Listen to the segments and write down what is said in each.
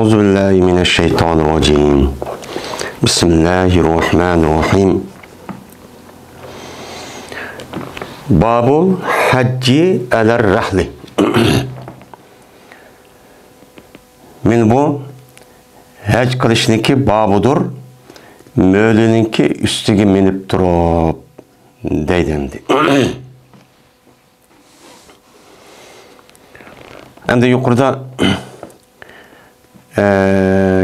Euzubillahimineşşeytanirracim. Bismillahirrahmanirrahim. Babul hacci aler rahli. Men bu hac qilishninki babudur. Mö'lininki üstiga minib turib deydi endi. Endi yuqorida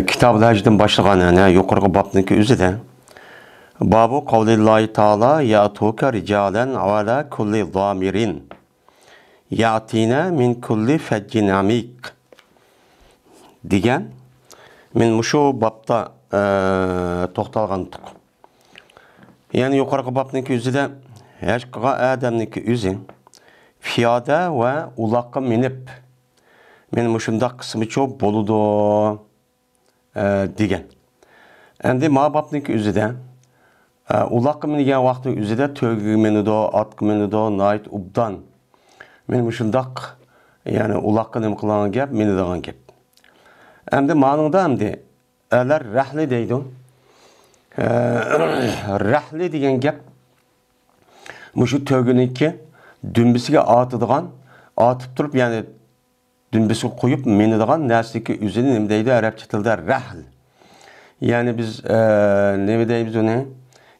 Kitab-ı Hac'dan başlagan yuqorqi babninki o'zida Babu qavlillahi taala ya'tuka rijalen ala kulli zamirin ya'tina min kulli fajjin amik degan men shu babda to'xtalgandik. Ya'ni yuqorqi babninki o'zida haj qilgan odamninki o'zi piyoda va uloqqa minib men shundaq qismi cho'p bo'ludi degan. Endi ma'babninki o'zida uloqqa mingan vaqtni o'zida to'yga minido, otga minido, nayt ubdan. Men shundaq, ya'ni uloqqa nima qilgan gap, minidigan gap. Endi ma'noda endi alar rahli deydi. Rahli degan gap shu to'yginiki dumbisiga otadigan, otib turib, ya'ni dümbisi koyup menidigan narsiki üzerine nima deydi Arapça tilda rahl. Yani biz nima deymiz onu?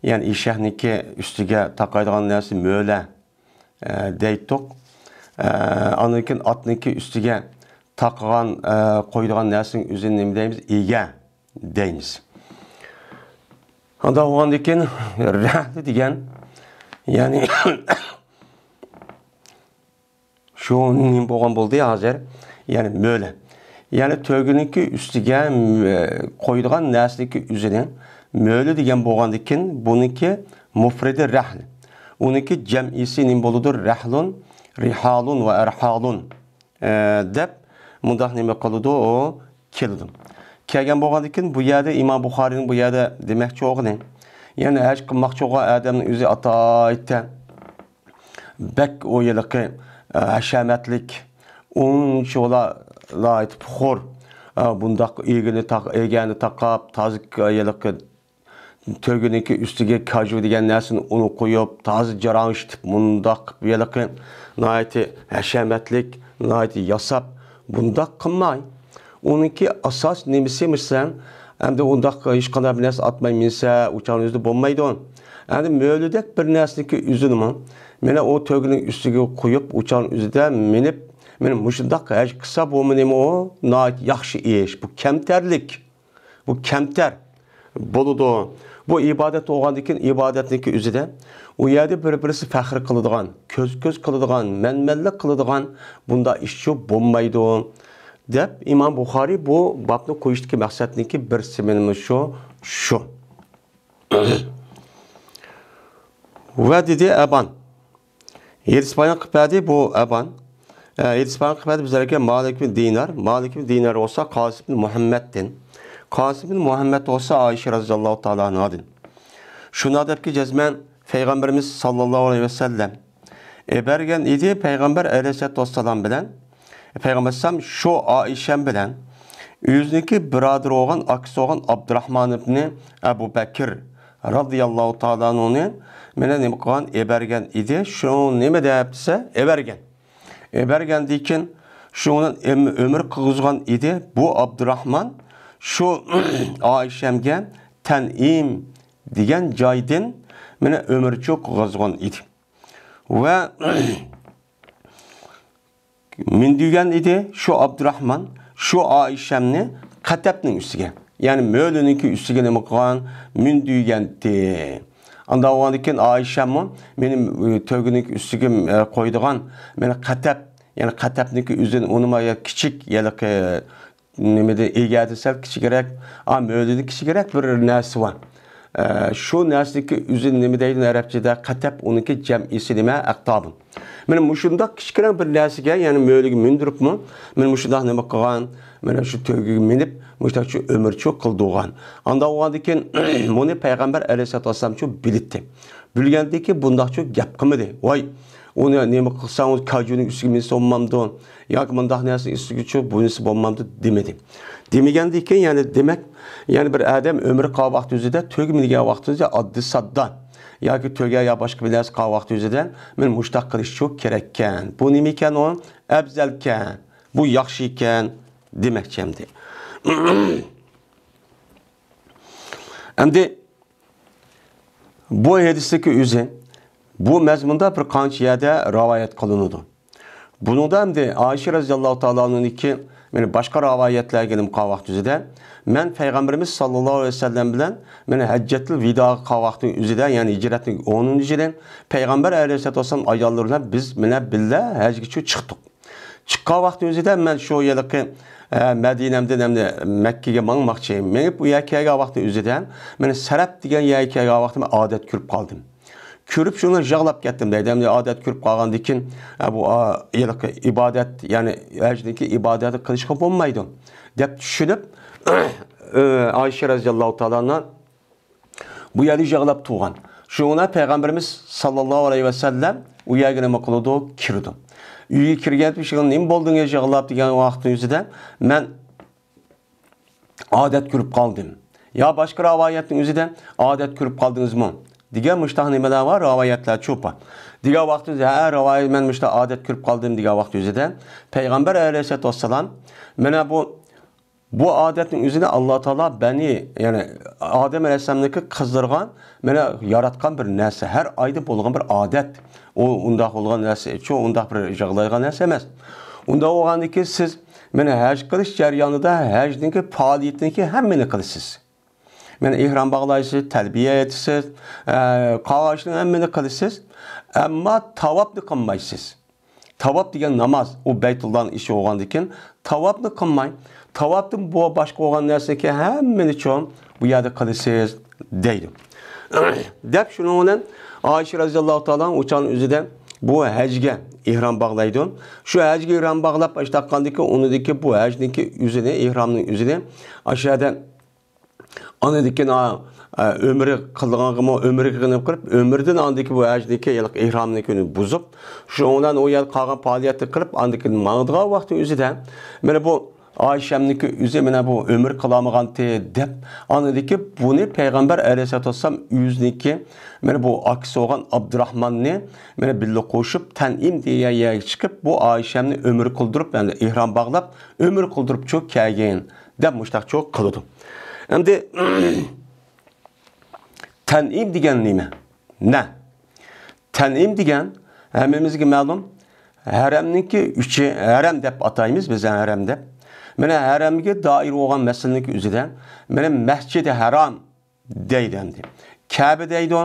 Yani eshakniki üstüge taqaydigan narsa mö'la deydik. Anakin atniki üstüge taqagan qo'ydigan narsaning üzerine nima deymiz? Ega deymiz. Anda o'g'andan keyin rahl degan yani şu nim bo'lgan bo'ldi hozir. Yani mö'la. Yani to'yginiki üstüge qo'ydigan narsaniki üzerine mö'la degan bo'lgandan keyin buniki mufridi rahl. Uniki jam'isi nim bo'ludur rahlun, rihalun va arhalun deb mundaq nima qiladi o keldi. Kelgan bo'lgandan keyin bu yerda İmam Buxoriyning bu yerda demoqchi o'g'ini. Yani haj qilmoqchi bo'lgan odamning o'zi ataytda bek o yiliqi haşametlik, unçola layt puxur, bundaq egeni taqab, tazik yılıqı tögüneki üstüge kaju degan narsani onu qo'yib, tazi jaranıştib, bundaq yılıqı layt haşametlik, layt yasab, bundaq qilmay. Onunki asas nemisi misan, endi undaq hech qanday bir narsa atmay minsa, uçağın o'zida bo'lmaydi. Endi mö'lidek bir narsaniki üzünümü mene o tögünün üstüge koyup uçağın üzerinde minip men muşundaq haj qilsa bo'lmaymi o nayt yaxshi ish. Bu kemterlik. Bu kemter boludu. Bu ibadet olgandan keyin ibadetniki o'zida u yerda bir-birisi faxr qiladigan, ko'z qiladigan, menmenlik qiladigan bunda ish bo'lmaydi deb İmam Buxoriy bu babni qo'yishdagi maqsadniki birsi menimi shu. Va dedi aban. Yerispayan qıpadi bu aban. Yerispayan qıpadi bizlerge Malik bin Dinar. Malik bin Dinar olsa Qasim bin Muhammed'din. Qasim bin Muhammed olsa Ayşe radıyallahu ta'ala anhadin. Şuna dep ki cezmen Peygamberimiz sallallahu aleyhi ve sellem bergen idi Peygamber aleyhissalatu vesselam bilen Peygamber sallam şu Ayşem bilen yüzniki birader olgan aksi olgan Abdurrahman ibn Ebu Bekir radıyallahu ta'ala anh'ını mene nima qilgan ebergen idi. Şu nima deyaptisa ebergen. Ebergen dekin şunun ömür qilg'izgan idi. Bu Abdurrahman şu Ayşemge Tan'im degan joydan mene ömürçü qilg'izgan idi. Ve min degan idi şu Abdurrahman şu Ayşemni Qatapning üstüge. Yani mö'lininki üstüge nima qilgan min degandi. Anda oğandan keyin Ayşem benim tögünük üstüge qo'ydigan meni Qatap, yani Qatapniki o'zini unimaya kichik yiliqi nimada egadi sal kichikroq, mö'lini kichikroq bir narsa bor. Shu narsaniki o'zini nima deydi Arabchada Qatap uniki jam'isi nima aqtabun. Men shundaq kichikroq bir narsaga, yani mö'liga mindiribmi, men shundaq nima qilgan, mana shu to'yga minib Muştaçı ömürçü kıldıgan. Anda oğandan keyin bunu Peygamber aleyhissalatu vesselam bildi. Bilgendeki bundaq çok gap qilmadi. Voy, Onu nima qilsangiz kajuning ustiga minsa bo'lmamdi. Yoki mundaq narsa ustiga cho'p bunisi bo'lmamdi demadi. Demagandan keyin ya'ni demak, ya'ni bir odam umri qolgan vaqt o'zida tug'ilmagan vaqt o'zida oddiy sodda yoki to'ga yo boshqa bir narsa qolgan vaqt o'zida men mushtaq qilish cho'q kerak ekan. Bu nima ekan u? Afzal ekan. Bu yaxshi ekan demoqchimdi. Endi bu hadisdagi o'zi bu mazmunda bir qancha yerda rivoyat qilinadi. Buningda endi Oysha roziyallohu taolo anhuniki meni boshqa rivoyatlarga nim qolgan vaqt o'zida men payg'ambarimiz sallallohu alayhi vasallam bilan meni hajjatul vido qilgan vaqtning o'zida, ya'ni hijratning 10-yilida payg'ambar alayhisolatu vasallam ayollari bilan biz bilan birga hajga chiqdik. Chiqqan vaqtning o'zida men shu yilqi Madinamdan hamda Makkaga mangmoqchi. Men bu yerga kelgan vaqtning o'zida meni Sarab degan yerga kelgan vaqtimda odat ko'rib qoldim. Ko'rib shuni yig'lab ketdim deydi. Hamda odat ko'rib qolgandan keyin bu yilqi ibodat, ya'ni hajniki ibodatni qilishga bo'lmaydi deb tushunib Oysha roziyallohu taolodan bu yerda yig'lab turgan. Shuna payg'ambarimiz sallallohu alayhi vasallam u yerga nima qildi? Kirdi. Uyga kirgan pishgan nima bo'ldingiz yig'lab degan vaqtning o'zida men odat ko'rib qoldim. Ya boshqa rivoyatning o'zida odat ko'rib qoldingizmi? Degan mushtaq nimalar bor? Rivoyatlar cho'pa. Degan vaqtda ha rivoyat men mushtaq odat ko'rib qoldim degan vaqt o'zida payg'ambar alayhisolatu vassalam mana bu odatning o'zini Alloh taolo bani, ya'ni Odam alayhisolamniki qizdirgan, mana yaratgan bir narsa, har oyda bo'lgan bir odat. O undaq bo'lgan narsa, shu undaq bir yig'laygan narsa emas. Unda bo'lgandiki siz mana haj qilish jarayonida hajniki faoliyatniki hammani qilasiz. Mana ihrom bog'laysiz, talbiya etasiz, qavoshni hammani qilasiz, ammo tavofni qilmaysiz. Tavob degan namoz, o Baytullohning ishi bo'lgandan keyin tavofni qilmay, tavofdan bu boshqa bo'lgan narsaki hammani uchun bu yerda qilasiz deydi. Deb shuning bilan Oysha roziyallohu taolo o'shaning o'zida bu hajga ihrom bog'laydi. Shu hajga ihrom bog'lab boshlaqqandiki, unidagi bu hajniki o'zini, ihromning o'zini aşağıda anadaki ömrü qilganmi, ömrü qilib qilib, ömrdan andaki bu hajniki ihromnikini buzib, shundan o yer qolgan faoliyatni qilib, andaki mangdigan vaqtning o'zida mana bu Ayşemniki o'zi mana bu ömür qilamaganti deb anadaki buni payg'ambar alayhisolatu vasallam o'ziniki mana bu aksi olgan Abdurrahmanni mana birga qo'shib Tanim degan yerga chiqib bu Ayşemni ömür qildirib, yani ihrom bog'lab ömür qildirib cho'k kelgan deb mushtaq cho'k qildi. Endi Tanim degan nima? Ne? Tanim degan hammamizga ma'lum haramniki uchi, haram deb ataymiz biz, haram deb. Mana haramga doir bo'lgan masalaning o'zidan mana Masjid-i Haram deydi endi. Kabe deydi.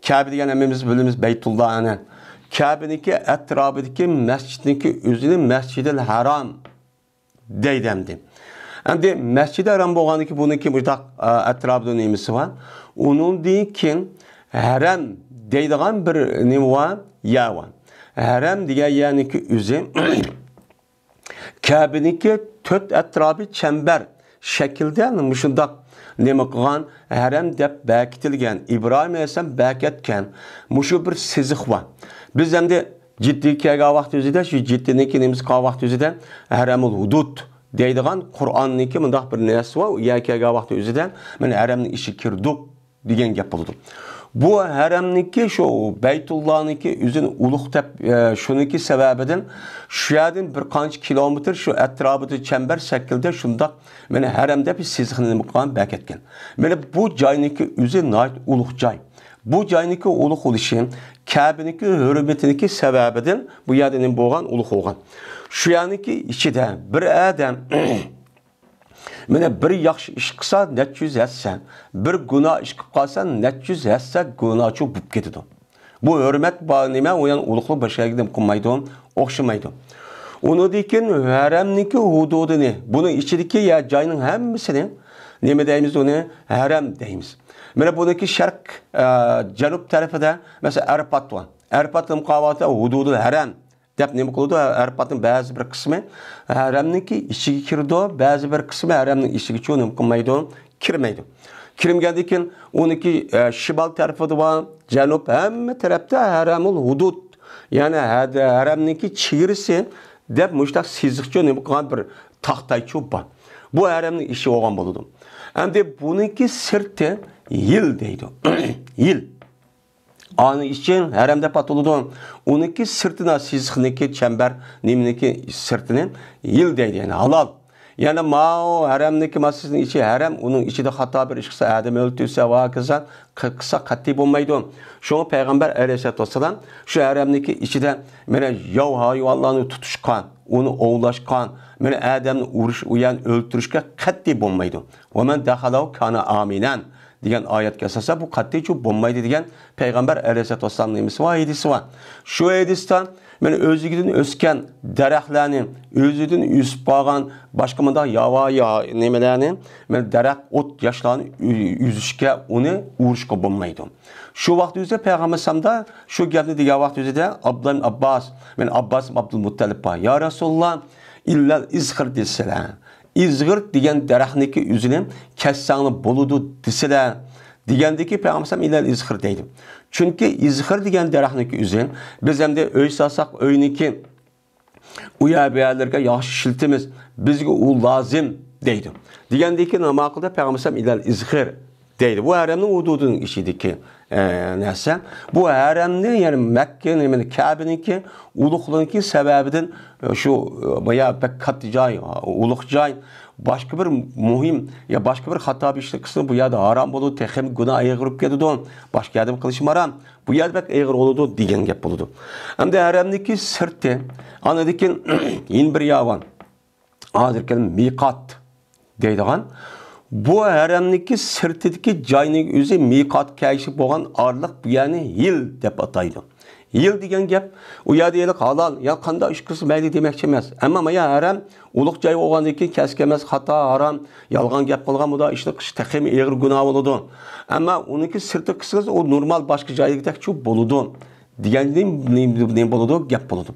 Kabe degan hammamiz bilamiz Baytullohni. Kabe'niki atrofidagi masjidniki o'zini Masjid-i Haram deydi endi. Endi Masjid-i Haram bo'lganiki buniki buyoq atrofida nimasi bor? Uningdan keyin haram deydigan bir nima bor? Ya bor. Haram degan ya'niki o'zi Kabe'niki to'rt atrofi çember şekilde muşundaq nima qilgan haram deb bekitilgan. İbrahim alayhisalom beketgan muşu bir siziq var. Biz endi ciddi kelgan vaqt o'zida shu jiddiniki nimiz qolgan vaqt o'zida haramul hudud deydigan Qur'onniki mundaq bir narsa var. Ya kelgan vaqt o'zida men haramning ishi kirdik degan gap bo'ldi. Bu haramniki şu Beytullah'niki üzün uluk tep şununki sebebinden şu yerden bir kaç kilometre şu etrafı çember şekilde şunda beni haramda bir sizginin mukaan beketken. Beni bu cayniki üzün nait uluk cay. Bu cayniki uluk oluşun Kabe'niki hürmetiniki sebebinden bu yerden boğan uluk olgan. Şu yerdeki içinde bir adam Mene bir yaxşı iş qilsa net yüz etsen, bir günah iş qilib qalsan net yüz etse günahçı bo'lib ketadi. Bu hürmet bağ nima, o yani uluqli bir şeyga qilmaydi, o'xshamaydi. Unidikin haramniki hududini, buni ichidagi ya joyning hammasini nima deymiz uni? Haram deymiz. Mana buniki sharq janub tarafida mesela Arafat var. Arafatning muqovati hududi haram. Dep nima qildi? Arfatning ba'zi bir qismi haramniki ichiga kirdi, ba'zi bir qismi haramning ichiga cho'nib qilmaydi, kirmaydi. Kirmagandan keyin uniki shimol tarafida va janub hamma tarafda haramul hudud Yani haremdeki çığırısı dep müştak sizlikçe ne bu kadar bir tahtayçı var. Bu haremnin işi olan buludu. Hem de bununki sırtı yıl deydi. Yıl. Anı için haremde patoludu. Onunki sırtına sizlikniki çember niminiki sırtının yıl deydi. Yani halal. Yani mao haremdeki masasının içi harem, onun içi de hata bir işkisi adam öldüyse vakıza kısa katli bulmaydı. Şunu Peygamber Aleyhisselatü Vesselam şu haremdeki içi de mene yav hayvanlarını tutuşkan, onu oğulaşkan, mene adamını uğruş uyan öldürüşke katli bulmaydı. Ve men dehalahu kana aminen diyen ayet kesese bu katli çok bulmaydı diyen Peygamber Aleyhisselatü Vesselam'ın emisi var, hadisi var. Şu hadisten men özüdün ösken daraxtlarni, özüdün üst bağan başkamında yava nemelerni, men daraxt ot yaşlarını yüzüşke onu uğruşka bulmaydı. Şu vaqt üzere Peygamber Sam'da şu gapni degan vaqt üzere Abdullah Abbas, men Abbas Abdülmuttalib var. Ya Resulullah illa izhir deseler. İzhir degan daraxtniki üzünü kessangni boludu deseler. Degandiki Peygamber Sam illa izhir deydi. Çünkü izhir degan daraxtniki üzün biz hem de öy salsak öyniki uya beylerge yaxşı şiltimiz bizge u lazım deydi. Degandiki namaqılda Peygamber Sam illa izhir deydi. Bu haremnin hududunun işiydi neyse. Bu haremni yani Mekke'nin, Kabe'ninki uluqlığınki sebebiden şu bayağı pek katı cay, uluq cay başka bir muhim ya başka bir hata bir işte kısmı bu yerde haram oldu, tehim günah eğirip geldi. Başka yerde kılışım haram. Bu yerde pek eğir oldu diyen gap oldu. Hem de haremdeki sırtı anadikin in bir yavan. Adirken miqat deydiğen bu haremdeki sırtıdaki cayning özü miqat kayışıp olan arlık bu yani yıl dep ataydı. Yıl degan gap u yerda elik halal ya qanday ish qilsa mayli demoqchi emas. Ammo ya haram ulug' joy bo'lgandan keyin kasb emas, xato, haram, yolg'on gap qilgan bu da ishni qilish taxmi eg'ir gunoh bo'ladi. Ammo uniki sirti qilsangiz u normal boshqa joydagidek shu bo'ladi. Degandan ne bo'ladi? Gap bo'ladi.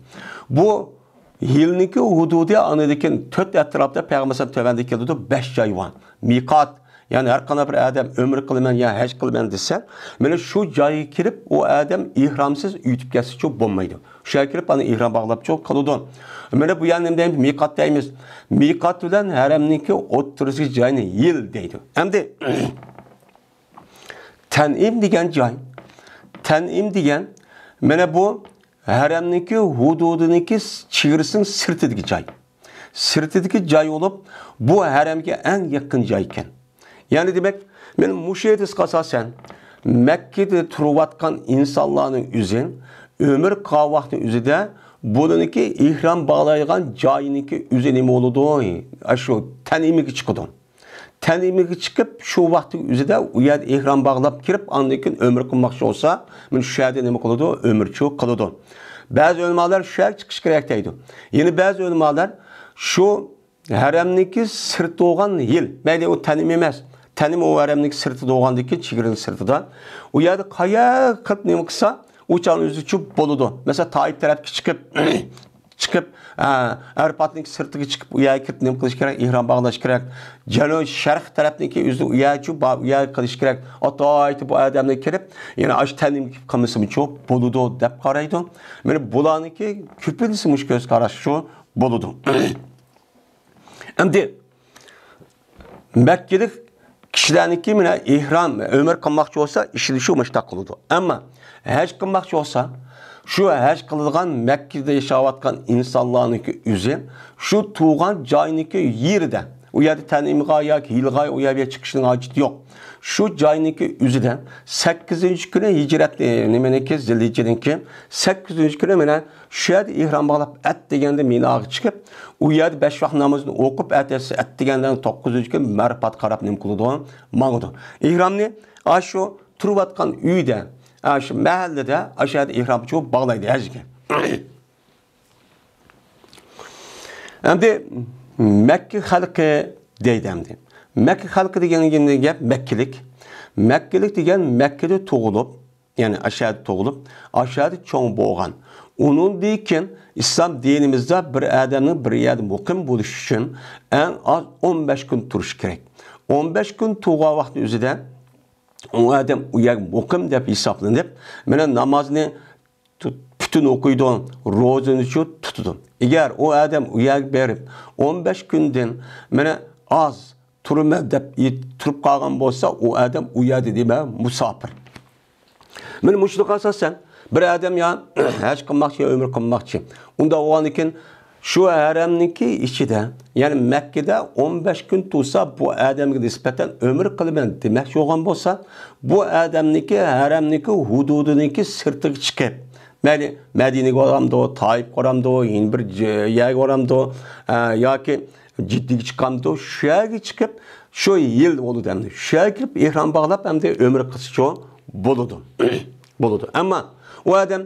Bu yilniki hududi anadikin 4 atrofda Payg'ambar tövəndə keldi 5 joy var. Miqat yani her kana bir adam ömür kılman ya hec kılman dese, böyle şu cayı kirip o adam ihramsız ütüp gelsi çok bulmaydı. Şu kirip bana ihram bağlap çok kalıdı. Böyle bu yanımda mikat deyimiz. Mikat olan haremdeki oturusu cayını yıl deydi. Hem de tenim diyen cay, tenim diyen, böyle bu haremdeki hududundaki çığırsın sırtıdaki cay. Sırtıdaki cay olup bu haremke en yakın cayken. Yani demek ben müşehidis kasasen Mekke'de turuvatkan insanların üzün ömür kavvahtı üzüde bununki ihram bağlayılan cayiniki üzünüm oludu. Şu tenimiki çıkıdı. Tenimiki çıkıp şu vakti üzüde uyad ihram bağlap kirip andakin ömür kılmakçı olsa ben şu yerde ne oludu? Ömür çok kılıdı. Bazı ölmalar şu yer çıkış gerekteydi. Yine bazı ölmalar şu haremdeki sırt doğan yıl. Belki o tenim emez. Tenim o haremdeki sırtı doğandaki çigirin sırtıdan. O yerde kaya kırp ne kısa uçağın yüzü çup boludu. Mesela Tayyip tarafki çıkıp Erpat'nınki sırtı çıkıp uyaya kırp ne kılış gerek, ihram bağlaş gerek. Cano Şerh tarafındaki yüzü uyaya çup uyaya kılış gerek. O Tayyip bu adamda kirip yani aç tenim kamışımı çok boludu dep karaydı. Yani bulanınki küpülüsümüş göz karaş şu boludu. Şimdi Mekke'lik kişilerninki mine ihram, ömür kılmakçı olsa işi şu müştak olurdu. Ama hac kılmakçı olsa şu hac kılıngan Mekke'de yaşavatkan insanlarınki üzü şu tuğan cayınki yerde o yerde tenimga ya hilgay o yerye çıkışının acıtı yok. Şu cayınki üzüden 8. güne hicret nemeneki Zilhicce'ninki 8. güne mine şu yerde ihram bağlap et degende minağı çıkıp o yerde 5 vaxt namazını okup et degenden 9. gün merpat karab nem kılıdı mağdı. İhram ne? Aşu turuvatkan üyde aşu mahallede aşağıda ihram çok bağlaydı ezgi. Hem de Mekke halkı deydemdi. Mekke halkı degen gap Mekkelik. Mekkelik degen Mekke'de doğulup yani aşağıda doğulup aşağıda çoğun boğan. Onun deyken İslam dinimizde bir adamın bir yerde mukim buluş için en az 15 gün turuş gerek. 15 gün tuğa vakti üzerinde o adam uyak mukim deyip hesaplanıp, mene namazını tutun okuydu, rozunu şu tutudu. Eğer o adam uyak berip 15 günden mene az turma dep turup kalgan bolsa o adam uyadı deme musafir. Men muşluk asasen bir adam ya hiç kılmakçı ömür kılmakçı. Onda o an için şu haremniki içinde yani Mekke'de 15 gün tutsa bu adamga nispeten ömür kılman demek yoğun bolsa bu adamniki haremniki hududuniki sırtı çıkıp yani Medine'ye oramdı, Tayyip oramdı, yeni bir yer oramdı ya ki ciddi çıkamdı, şu yere çıkıp şu yıl oldu demdi. Şu yere girip ihram bağlap hem de ömür kısıcı buludu. Buludu. Ama o adam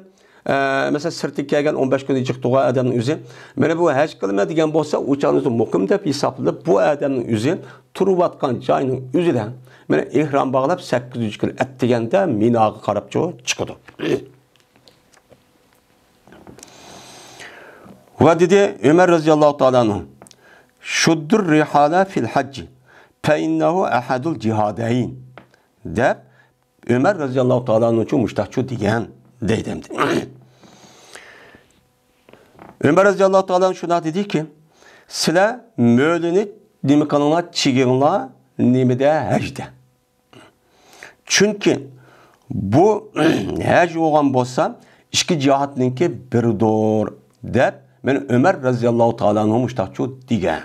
mesela sırtı kelgen 15 gün çıktı o adamın yüzü. Mene bu hac kılma degan bolsa uçağınızı mukim dep hesaplanıp bu adamın yüzü turup atkan joyning yüzüden mene ihram bağlap 800 gün et degende Minaga qarap çıkıdı. Ve dedi Ömer radıyallahu ta'ala anhu şuddur rihala fil hacci fe innehu ahadul cihadayn de Ömer radıyallahu ta'ala anhu için müştahçu diyen deydimdi. Ömer radıyallahu ta'ala anhu şuna dedi ki sizler mölünü nime kanına çiğinla nime de hecde. Çünkü bu hec olan bolsa iki cihatninki biridir de men Ömer radıyallahu ta'ala anhu müştahçu diyen.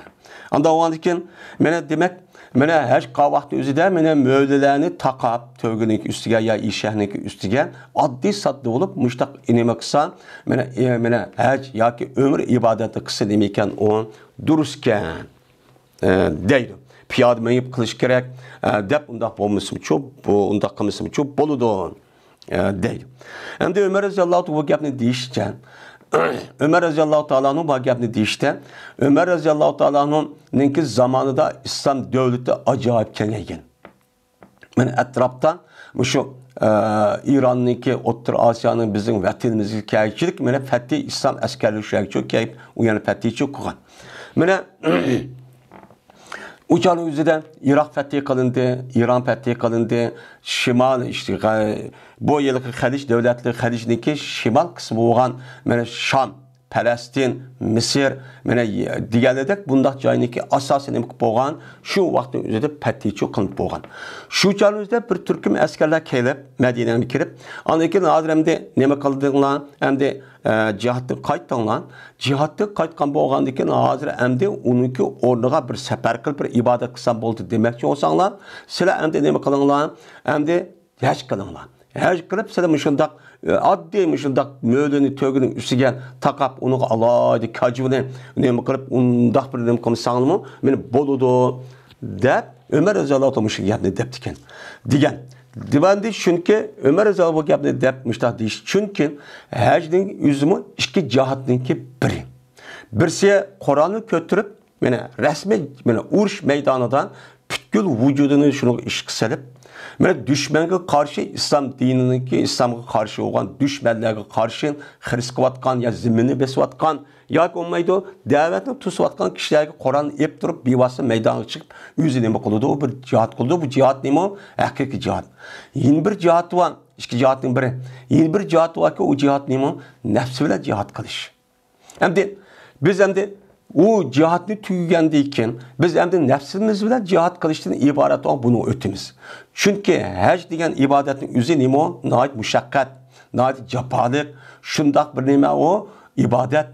Anda o andikin mene demek mene her kavaqtı özüde mene mövdelerini takap tövgününki üstüge ya işehninki üstüge addi satlı olup müştak inime kısa mene her ya ki ömür ibadeti kısa demeyken o durusken deydi. Piyad meyip kılış gerek dep undak bolmuşum çok undak kılmışım çok boludu deydi. Hem de Ömer radıyallahu ta'ala bu gapni deyişken Ömer radıyallahu ta'ala'nın bu gapni deyişte Ömer radıyallahu ta'ala'nın ki zamanında İslam devleti acayip kengaygan. Yani etrafta şu İran'nınki O'rta Asya'nın bizim vatanımızga kelchilik mana Fatih İslam askerlik şuyak çok kelip u yana Fatih çok qilgan. Mana uçağın yüzüden Irak fethi kılındı, İran fethi kılındı, şimal işte bu yılki Xalic devletli Xalic'deki şimal kısmı olan Şam, Palestin, Mısır, diğerlerdek bundak joyiniki asasen emik bolgan, şu vaktin üzerinde fethi çok kılıp bolgan. Şu çağın üzerinde bir Türk'üm askerler kelip, Medine'ye kirip, anaki nadir hem de neme kıldığınla, hem de cihatı kayıtlanlan, cihatı kayıtkan bolgandaki nadir hem de onunki ornağa bir sefer kılıp bir ibadet kısa boldu demekçi olsanlar, sizler hem de neme kılınlan, hem de yaş kılınlan. Her kılıp sizler mışındak, addi mışındak möylünü tögünün üstügen takap onu alaydı kacıvını neme kılıp ondak bir neme kılmışsanlı mı? Beni boludu dep Ömer radıyallahu ta'ala mışın yapını dep diken. Digen. Divandi çünkü Ömer radıyallahu ta'ala yapını dep mıştah deyiş. Çünkü hecdin yüzümü iki cihatınki biri. Birisi Kur'an'ı kötürüp resmi uruş meydanından bütkül vücudunu şunu işkselip düşmanga karşı İslam dinininki İslam'a karşı olan düşmanlarga karşı hırs kıvatkan ya zimini besvatkan ya olmaydı davetini tusvatkan kişilerge Kur'an ep durup bivası meydana çıkıp yüzüne bakıldı o bir cihat kıldı bu cihat neymi o? Hakiki cihat. Yeni bir cihat var. İki cihatın biri. Yeni bir cihat var ki o cihat neymi o? Nefsiyle cihat kılış. Hem de biz hem de o cihatını tüygendiyken biz hem de nefsimiz bilen cihat kılıştığın ibaret olan bunu ötümüz. Çünkü hac degen ibadetin yüzü neymi o? Nahit muşakkat, nahit capalık, şundak bir neymi o? İbadet.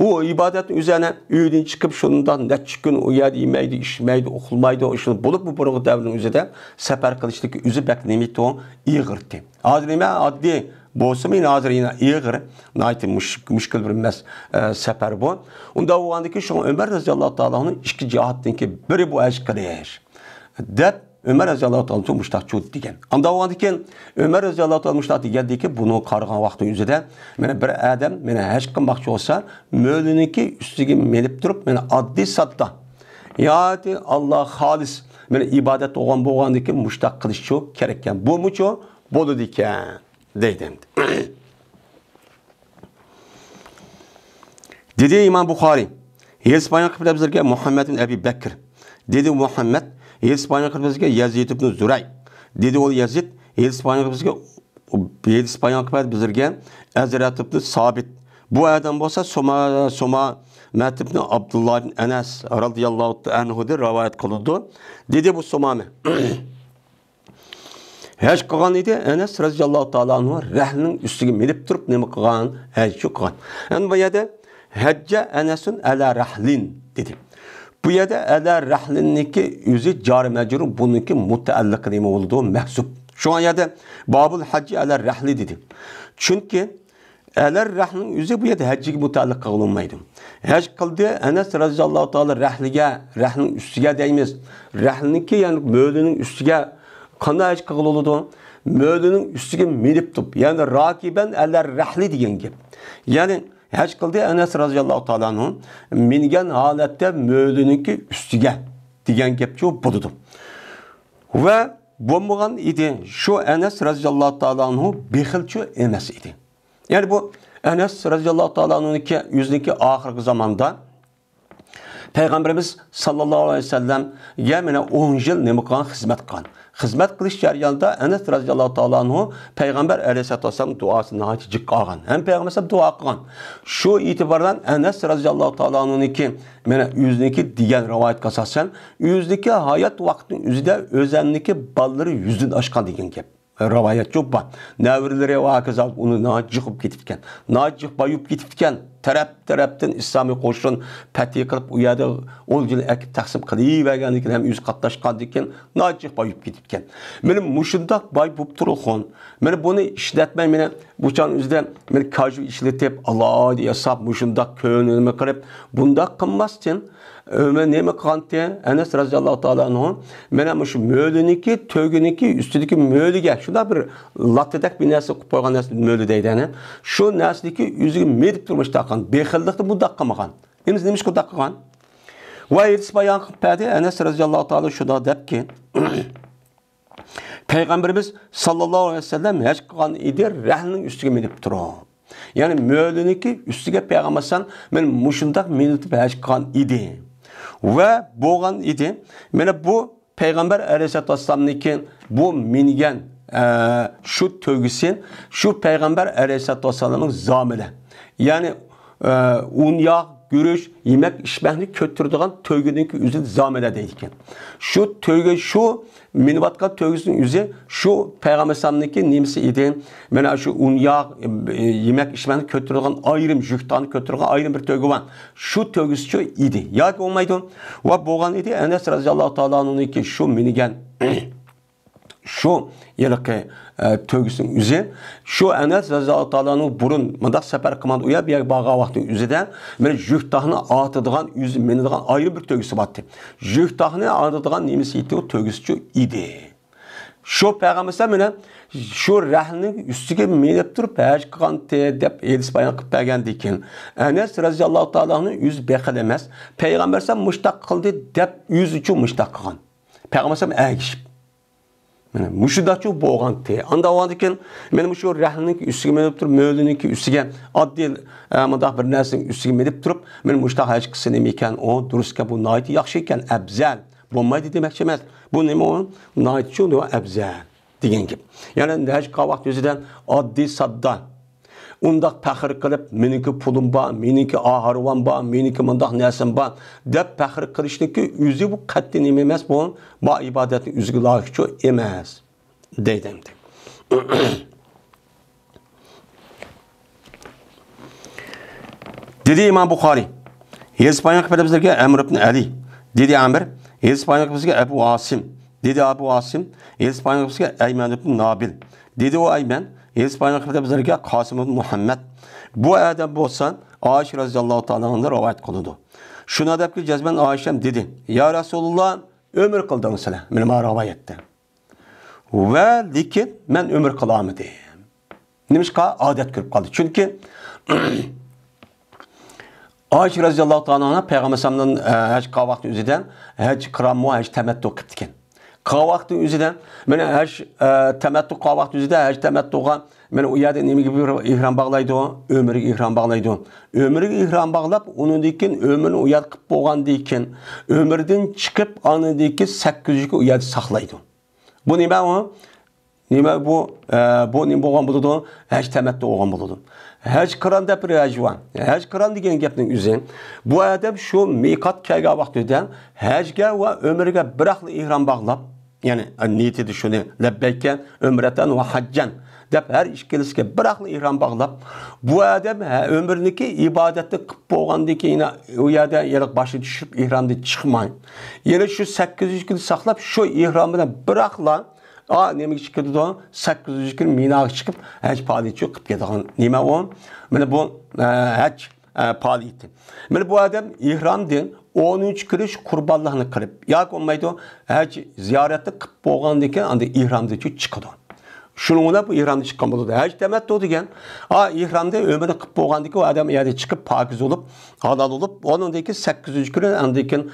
O ibadetin üzerine üyden çıkıp şundan neçik gün o yer yemeydi, içmeydi, okulmaydı, şunu bulup bu burgu devrinin üzerinde sefer kılıştaki yüzü beklemeydi o iğirti. Az neymi adli bolsa men hazır yine iğir, naytı müşkül bir sefer bu. Onda o andaki şu Ömer radıyallahu ta'ala'nın iki cihattınki biri bu eşkiriyer. Dep Ömer radıyallahu ta'ala çok müştahçu diken. Onda o andaki Ömer radıyallahu ta'ala müştahçu geldi ki bunu kargan vakti yüzüde bir adam heç kılmakçı olsa mölününki üstüge melip durup addi satta. Yani Allah halis ibadet olan bu andaki müştah kılışçı gerekken. Bu muço bolu diken. Deydim. Dedi İmam Bukhari, Yesbayan kıbla bizlerge Muhammed bin Ebi Bekir. Dedi Muhammed, Yesbayan kıbla bizlerge Yazid ibn Zuray. Dedi o Yazid, Yesbayan kıbla bizlerge hadis bayon qilib bizlarga Hazrat ibn Sabit. Bu adam bo'lsa Soma Matibni Abdullah ibn Anas radhiyallohu anhu deb rivoyat qildi. Dedi bu Somami. Haj qilgan edi, Anas radhiyallohu ta'ala anhu rahlining ustiga minib turib nima qilgan? Haj qilgan. Endi bu yerda hajja Anasun ala rahlin dedi. Bu yerda ala rahlinniki o'zi jari majrur, buniki mutaalliq nima bo'ldi? Mahsub. Şu an yerda babul hacci ala rahli dedi. Çünkü ala rahlning o'zi bu yerda hajjiga mutaalliq qilinmaydi. Haj qildi, Anas radhiyallohu ta'ala rahlining ustiga deymiz. Rahliniki ya'ni mo'lining ustiga qanday haj qiladi? Mo'lining ustiga minib turib, ya'ni rakiban ala rahli degan gap. Ya'ni haj qildi Anas radhiyallohu ta'ala anhu mingan holatda mo'lininki ustiga degan gapchi bo'ldi. Va bo'lmagan edi. Shu Anas radhiyallohu ta'ala anhu bexilchi emas edi. Yani bu Anas radhiyallohu ta'ala anhu'niki yüzdeki ahirgi zamanda Peygamberimiz sallallahu aleyhi ve sellem yemine 10 yıl nima qilgan xizmat qilgan. Xizmat qilish jarayonida Anas radhiyallohu ta'ala anhu Peygamber aleyhissalatu vesselam duosini hajik qilgan. Hem Peygamber dua qilgan. Shu itibardan Anas radhiyallohu ta'ala anhu'niki mana yüzdeki degan rivoyatga asosan yüzdeki hayat vaqtining o'zida o'zanniki ballari yüzdan oshgan degan gap. Rivayet çok var. Nevrileri ve hakeza onu nacıqıp ketibken. Nacıq bayıp ketibken. Tarap-tarapdan İslami qo'shin pati qilib u yerda o'ljini akib taqsim qilavergandikin ham o'zi qatnashgandikin nacıq bayıp ketibken. Meni mushundaq bay bo'lib turgan. Meni buni ishlatmay meni bu chan o'zida meni kaju ishlatib Alloh deya sab mushundaq ko'nglimi qilib bundaq qilmasdan Ömer neme qilgandi? Anas radhiyallohu ta'ala anhu mana shu mo'liniki, to'giniki ustidagi mo'liga shunda bir lattedak bir narsa qilib qo'ygan narsa mo'li deydi ana. Shu narsadagi o'ziga medib turmush taqan, bexillikni bundaq qilmagan. Endi nima ish qilib qilgan? Va hadis bayon qildi Anas radhiyallohu ta'ala shunda debki Peygamberimiz sallallahu aleyhi ve sellem haj qilgan edi, rahlining ustiga minib turib. Yani mo'liniki ustiga Peygambersan men mushundaq minib haj qilgan edi. Ve bo'lgan edi. Mana bu Peygamber aleyhissalatu vesselam'niki bu mingan şu tövgüsün şu Peygamber aleyhissalatu vesselam'ın zamili. Yani un yağ, görüş, yemek içmekni kötürdüğün tövgüdeki üzü zamile deydikken. Şu tövgü şu minivatkan tövgüsünün üzü şu Peygamber aleyhissalatu nimsi idi. Mana şu un yağ, yemek içmekni kötürdüğün ayrım jüktani kötürdüğün ayrım bir tövgü var. Şu tövgüsü şu idi. Ya ki olmaydı. Ve boğan idi. Enes radhiyallohu ta'ala anhu'niki şu minigen şu yılki tövgüsünün üzü şu Enes radhiyallohu ta'ala'nın burun mıdak sefer kımandı uya bir bağa vakti üzüden böyle jühtahını atıdığan yüzü menidiğen ayrı bir tövgüsü battı. Jühtahını atıdığan nimesi iti o tövgüsü idi. Şu Peygamber'e mene şu rahlinin üstüge menip durup haj qilgandi deb hadis bayon qilib bergandikin. Enes radhiyallohu ta'ala'nın yüz bexil emas. Peygamber'e mushtaq qildi deb yüz uchun mushtaq qilgan. Peygamber'e agishib Muşudaçu boğantı. Anda o andiken benim şu rahlining üstüge menip durup mo'liniki üstüge adli mıdaq bir narsaning üstüge menip durup men mushtaq haj qilsin ekan o durustga bu nayt yaxshi ekan afzal bo'lmaydi demoqchi emas. Bu nima o nayt şu o afzal degan gap. Ya'ni haj qilgan vaqt o'zidan oddiy sadda undaq faxr qilib meniki pulim bor, meniki ahirvan bor, meniki mundaq narsam bor deb faxr qilishniki o'zi bu qat'iy nima emas, bu ibodatning o'ziga loyiqchi emas deydi. Dedi İmam Buxoriy. Hadis bayon qilib bizlarga Amr ibn Ali. Dedi Amr, hadis bayon qilib bizga Abu Asim. Dedi Abu Asim, hadis bayon qilib bizga Ayman ibn Nabil. Dedi o Ayman hadis bayon qilib bizlarga Qosim ibn Muhammad. Bu adam bo'lsa Ayşe radhiyallohu ta'aladan rivoyat qiladi. Shuna debki jazman Ayşem dedi: "Ya Rasululloh, ömür qildingiz sizlar meni rivoyatda." Va lekin men ömür qilamadim. Nimishqa odat kirib qoldi. Chunki Ayşe radhiyallohu ta'ala Peygamber sallallahu haj qilgan vaqt o'zidan haj qirammo haj tamattu qilib ekan. Qilgan vaqt o'zidan mana haj tamattu qilgan vaqt o'zida haj tamattuga mana u yerda nimaga bir ihrom bog'laydi, umriga ihrom bog'laydi. Umriga ihrom bog'lab, undan keyin umrini u yerda qilib bo'lgandan keyin umrdan chiqib, andan keyin 8 yilga u yerda saqlaydi. Bu nima u? Nima bu nima bo'lgan bo'ladi? Haj tamattu bo'lgan bo'ladi. Haj qiran deb rajvan. Haj qiran degan gapning o'zi bu odam shu miqat kelgan vaqtida hajga va umrga bir xil ihrom bog'lab, ya'ni niyatida shuni labbayka umratan va hajjan deb har ikkilisiga bir xil ihrom bog'lab, bu odam umrniki ibodatni qilib bo'lgandan keyin u yerda yiliq boshi tushib ihromdan chiqmay. Yana shu 800 kun saqlab shu ihrom bilan bir xil nima chiqadi da 800 kun Minaga chiqib haj faoliyati qilib ketgan. Nima u? Mana bu haj faoliyati. Mana bu odam ihromdan 13 kirish qurbonlikni qilib, yoki bo'lmaydi haj ziyoratni qilib bo'lgandan keyin anda ihromdan chiqadi. Şununla bu İran'da çıkan buldu. Haj tamattu degan, İran'da ömrünü qilib bo'lgandan keyin adam yerda chiqib pokiz bo'lib, halol bo'lib, onundaki 800 kun andakin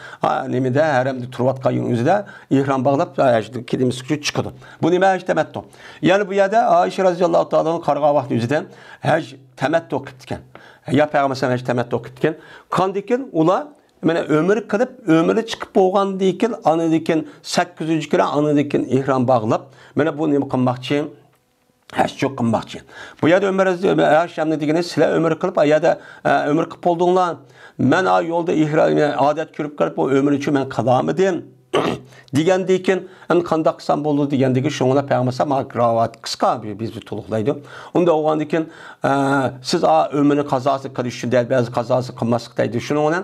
nimada haramda turayotgan o'zida ihrom bog'lab hajda kedimiz chiqadi. Bu nima haj tamattu? Ya'ni bu yerda Oysha roziyallohu ta'olaning qarg'an vaqti o'zida haj tamattu qilgan. Ya payg'ambar haj tamattu qilgan. Qandikin ular mana ömür qilib, ömrü chiqib bo'lgandan keyin anidikin 800 kun anidikin ihrom bog'lab, mana bu nima qilmoqchi? Haj çok qilmoqchi. Bu yerda hajni degani sizlar ömür qilib, ayada ömür qilib bo'ldinglar. Men yo'lda ihrom odat ko'rib qilib, bu ömür uchun men qilamidim. Degandan keyin qanday qilsam bo'ldi degandagi shunga payg'ambar mag'ravat qisqa biz to'liqlaydi. Unda o'g'andan keyin siz ömrni qazosi qilish uchun ba'zi qazosi qilmaslik deydi. Shuning bilan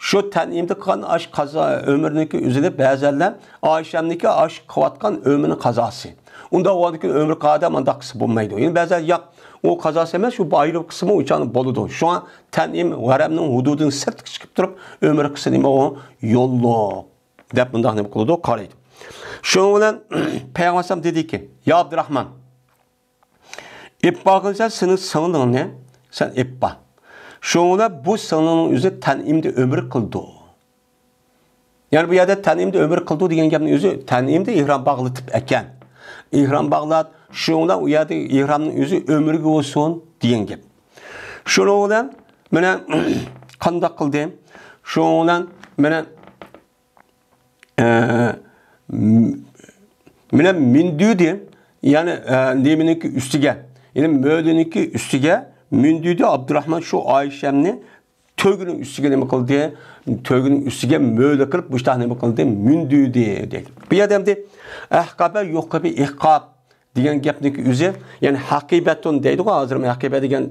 shu tanimda qilgan ash qazo ömrniki o'zida ba'zanlar Oyshamniki ash qilayotgan ömrni qazosi. Unda o'g'andan keyin ömr qada manda qilsa bo'lmaydi. Endi ba'zan yo'q o qazosi emas, shu ayrı qismi uchun bo'ladi. Shu tanim g'aramning hududidan sirtga chiqib turib ömr qilsa nima o yo'lliq deb bunday nima qiladi, qaraydi. Shuning bilan payg'ambar dedi ki, "Ya Abdurrahman, ippa qilsa sening singling sen ippa." Shuning bu singling o'zi tanimda umr qildi. Ya'ni bu yerda tanimda umr qildi degan gapning o'zi tanimda ihrom bog'latib ekan. İhram bog'lat, shundan u yerda ihromning o'zi umrga bo'lsin degan gap. Shuning bilan mana qanday qildim? Shuning bilan mana Mine mündüdü yani neminiki üstüge yani mödüniki üstüge mündüdü Abdurrahman şu Ayşemni tögünün üstüge ne kıldı? Tögünün üstüge mödü kılıp bu işte ne kıldı? Mündüdü dedi. Bir adam de ahkabe yok gibi ihkab diyen gapniki üzü yani hakibetun deydi o hazır mı hakibe diyen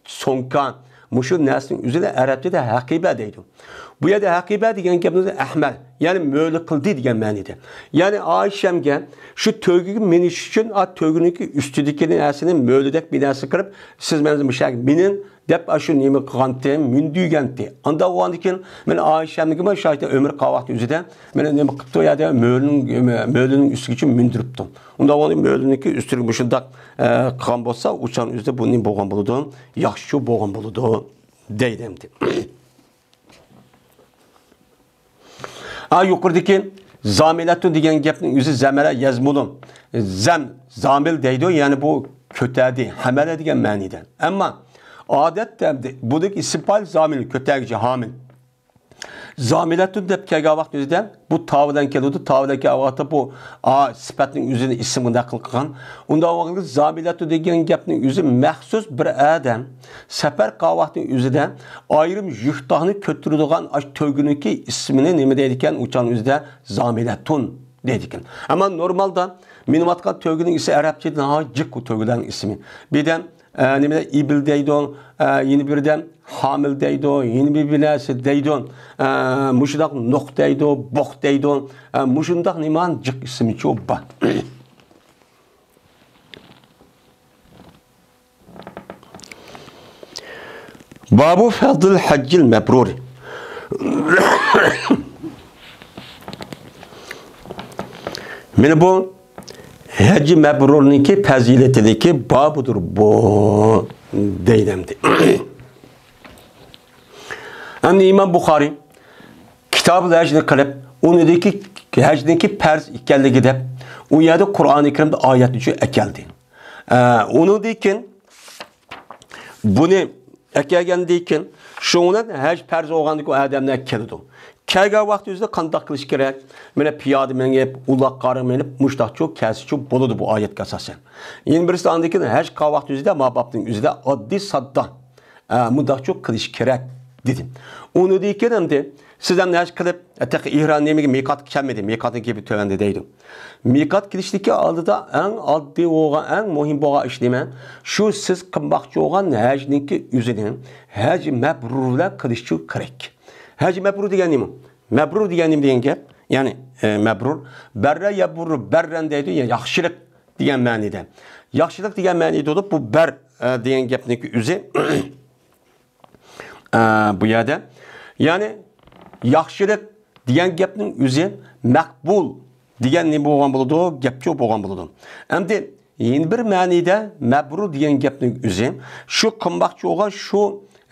sonkan muşu neslin üzerinde Arapçada da hakibe deydi. Bu yerda hakibe degan gapimiz ahmal, ya'ni mo'li qildi degan ma'noda. Ya'ni Oyshamga shu to'giga minish uchun to'giniki ustidagi narsani mo'lidek binasi qilib, siz meni mushak minin deb shu nima qilgandim, munduygandi. Unda o'g'andan keyin men Oyshamga mana shu umr qavaqti o'zida meni nima qilibdi yerda mo'lining ustiga uchun mindiribdi. Unda o'g'andan mo'liniki ustiga mushundaq qilgan bo'lsa, uchan o'zida buning bo'lgan bo'ladi, yaxshi bo'lgan bo'ladi deydimdi. Yuqoridagi zamilatun degan gapning o'zi zamara yazmulun. Zamil deydi, ya'ni bu ko'tadi, hamala degan ma'noda. Ammo odatda budagi ismfal zamil ko'tagichi hamil. Zamilatun deb kelgan vaqt o'zida bu tavdan keladi. Tavdagi vaqtda bu sifatning o'zini ismini naql qilgan. Unda vaqtda zamilatun degan gapning o'zi maxsus bir odam safar qavaqtning o'zida ayrim yuqtahni ko'taradigan to'giniki ismini nima deydi ekan? Uchan o'zida zamilatun deydi ekan. Ammo normalda minvatgan to'gining isi arabchada jiq to'gidan ismi. Birdan nima ibil deydi, yeni birdan hamil deydi, yeni bir binası deydi, muşundaq nuq deydi, boq deydi, muşundaq niman jiq ismi çoba. Babu fadl haccil mebruri. Meni bu hacı mebrurniki faziletideki babudur bu deydimdi. Hem İmam Bukhari kitabı hacını kılıp onudaki hacdaki perz ikelli deb u yerda Qur'oni Karimda oyat uchun ekeldi. Onudaki buni ekelgandan keyin shundan haj farz bo'lgandek odamlar keldi. kelgan vaqt o'zida qanday qilish kerak? Mana piyoda minib, uloq qari minib, mushtaqcho, kasicho bo'ladi bu oyatga asosan. Endi birisi andiki haj qilgan vaqt o'zida mabobning o'zida oddiy sodda mudaqcho qilish kerak dedim. Uni deyken hamda siz ham haj qilib, ihron nemiga miqot kelmadi, miqotni kelib tövende deydi. Miqot kilishdiki oldida eng oddiy bo'lgan, eng muhim bo'lgan ish nima? Shu siz qilmoqchi bo'lgan hajniki o'zini haj mabrurlar qilishi kerak. Haj mabrur degan nima? Mabrur degan nima degan gap? Ya'ni mabrur barra yabrur barran deydi, ya'ni yaxshilik degan ma'noda. Yaxshilik degan ma'noda bo'lib bu bar degan gapniki o'zi bu yerda ya'ni yaxshilik degan gapning o'zi maqbul degan nima bo'lgan bo'ladi, gapcha bo'lgan bo'ladi. Endi yeni bir ma'noda mabrur degan gapning o'zi shu qilmoqchi bo'lgan shu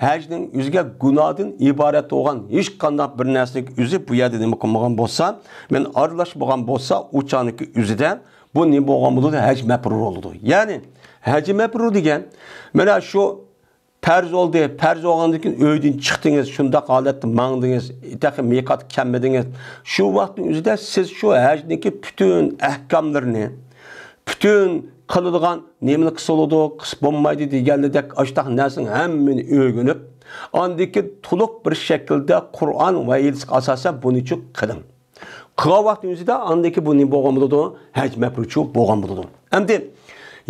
hajning o'ziga gunohdan iborat bo'lgan hech qanday bir narsaning o'zi bu yerda nima qilmagan bo'lsa, men aralash bo'lgan bo'lsa, o'chaniki o'zida bu nima bo'lgan bo'ladi, haj mabrur bo'ladi. Ya'ni haj mabrur degan mana shu farz oldu, farz olgandan keyin uydan chiqdingiz, shunda holatda mangdingiz, taxi miqot kelmadingiz. Shu vaqtning o'zida siz shu hajniki bütün ahkomlarini, bütün qiladigan nemani qiladi, qilib bo'lmaydi deganidek ashtaq narsaning hammani o'rganib, andiki to'liq bir shaklda Qur'on va hadisga asosan buni uchun qiling. Qilgan vaqtning o'zida andiki bu nima bo'lgan bo'ladi, haj mabrur bo'lgan bo'ladi. Endi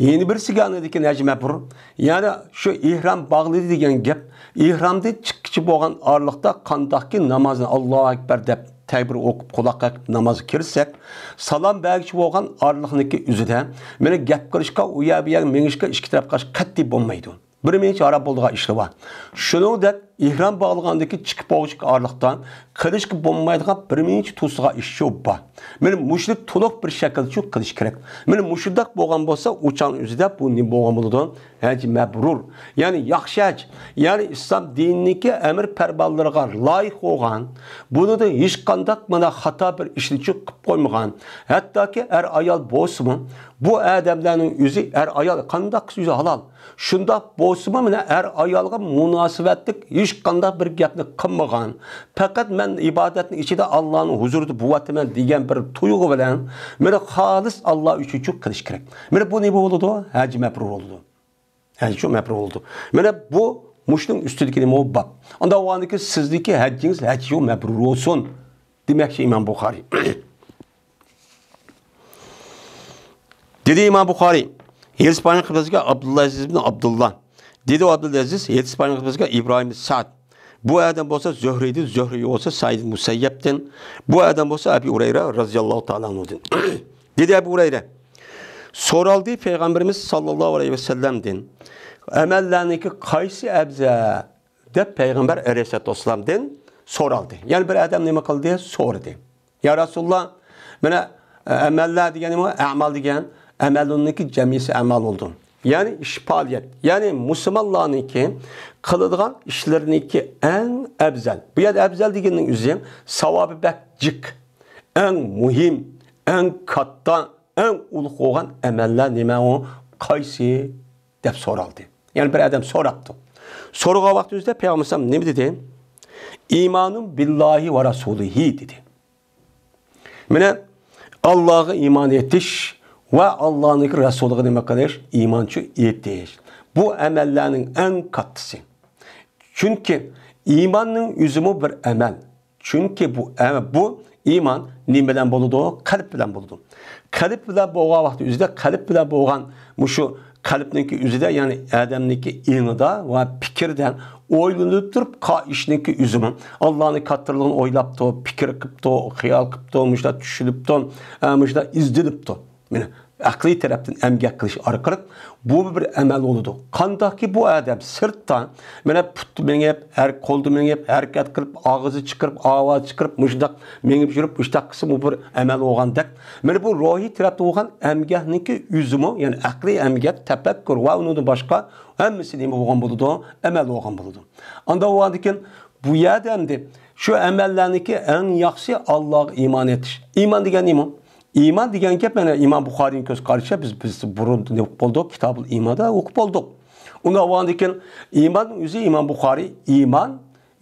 yeni bir siganideki haj mabrur, yani şu ihram bağlı degan gap, ihramda chiqqichi bo'lgan orliqda qandaqki namozni Allohu akbar deb takbir o'qib quloqqa namoz kirsak, salom bergichi bo'lgan orliqniki o'zida meni gap qilishga, u yer mengishga ikki tarafga qat'iy bo'lmaydi. Bir mincha arab bo'ldigan ishlar bor. Shuningdek, ihrom bog'lagandagi chiqib bo'lishga orliqdan qilishga bo'lmaydigan bir mincha to'siga ish bor. Meni mushlik to'liq bir shaklda shu qilish kerak. Meni mushundaq bo'lgan bo'lsa, o'chan o'zida bu nima bo'lgan bo'ladi? Haj mabrur. Ya'ni yaxshi haj, ya'ni islom dinidagi amr farmonlariga loyiq bo'lgan, bunida hech qanday mana xato bir ishni qilib qo'ymagan. Hattoki er ayol bo'lsin, bu odamlarning o'zi er ayol qanday o'zi halol. Shunda bo'lsa mana er ayolga munosabatlik hech qanday bir gapni qilmagan. Faqat men ibodatning ichida Allohning huzurida bo'laman degan bir tuyg'u bilan meni xolis Alloh uchun qilish kerak. Mana bu nima bo'ladi? Haj mabrur bo'ladi. Haj mabrur bo'ladi. Mana bu mushning ustidagi nima bab. Unda o'g'andiki sizniki hajjingiz haj mabrur bo'lsin demoqchi Imom Buxoriy. Dedi İmam Buxoriy, Helsipani qıblasiga Abdulaziz ibn Abdullah. Dedi Abdulaziz, Helsipani qıblasiga İbrahim Sa'd. Bu adam bo'lsa Zuhriydi, Zuhriy bo'lsa Said Musayyabdan. Bu adam bo'lsa Abi Urayra radhiyallohu ta'ala anhudan. Dedi Abu Urayra, so'raldi Peygamberimiz sallallohu alayhi ve sellem'den. Amellarniki qaysi afzal deb Peygamber aleyhissalatu vesselam'dan so'raldi. Yani bir adam nima qildi? So'radi. Ya Rasulullah, mana amellar degan nima? A'mal degan amaluniki jamisi amal oldu. Yani iş faaliyet. Yani Müslümanlarınki kılıdığan işlerinki en ebzel. Bu yer ebzel degenin üzerine savabı bekcik. En muhim, en katta, en uluk olan emeller nime o kaysi dep soraldı. Yani bir adam soraptı. Soruğa vaktizde Peygamber ne dedi? İmanım billahi ve rasulihi dedi. Mene Allah'a iman etiş ve Allah'ın Resulü'ne nima qilish, imanchi etish. Bu amallarning eng kattasi. Chunki imanning o'zimi bir amal. Chunki bu iman nima bilan bo'ladi? Qalb bilan bo'ladi. Qalb bilan bo'lgan vaqt o'zida qalb bilan bo'lgan mushu qalbniki o'zida, ya'ni odamniki inida va fikrdan o'ylanib turib, ishniki o'zimi Allohning kattirligini o'ylabdi, fikr qilibdi, xiyol qilibdi, mushta tushunibdi, mushta izdilibdi. Meni aqliy tarafdan emgak qilish orqali bu bir amal bo'ladi. Qandaki bu odam sirtdan mana putni mengib, har qo'lni mengib, harakat qilib, og'izi chiqarib, ovoz chiqarib, mushtaq mengib yurib, mushtaq qilsa bu bir amal bo'lgandek. Mana bu ruhiy tarafdan bo'lgan emgakniki o'zimi, ya'ni aqliy emgak, tafakkur va undan boshqa hammasi nima bo'lgan bo'ladi? Amal bo'lgan bo'ladi. Unda o'g'andikin bu yerdamdi shu amallarniki eng yaxshi Allohga iymon etish. Iymon degan nima? İman degan gap mana İmam Buxoriyning ko'z qarashicha biz burun o'qib boldik, Kitabul İman'da o'qib boldik. Unda o'g'andikin iymon o'zi İmam Buxoriy iymon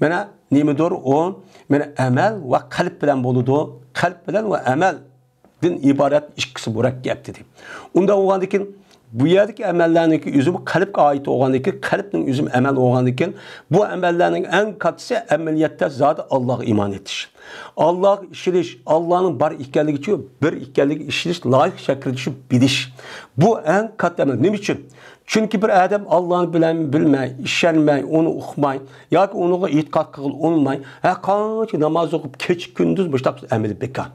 mana nemidir o? Mene amel ve kalp bilen boludu. Kalp bilen ve amelden ibaret ikkisi murakkep dedi. Unda oğandikin bu yerdeki amellerindeki üzümü kalpke ait oğandikin, kalpnin üzüm amel oğandikin, bu amellerinin en katısı ameliyette zaten Allah'a iman etiş. Allah işiliş, Allah'ın bar ikkenligi için bir ikkenligi işiliş, layık şekilde şu biliş. Bu en kat amel. Ne için? Çünkü bir adam Allah'ını bilen bilmey, işenmey, onu okumay, ya ki onu itikat kıl olmay, kançı namaz okup keç gündüz başta ameli bekar.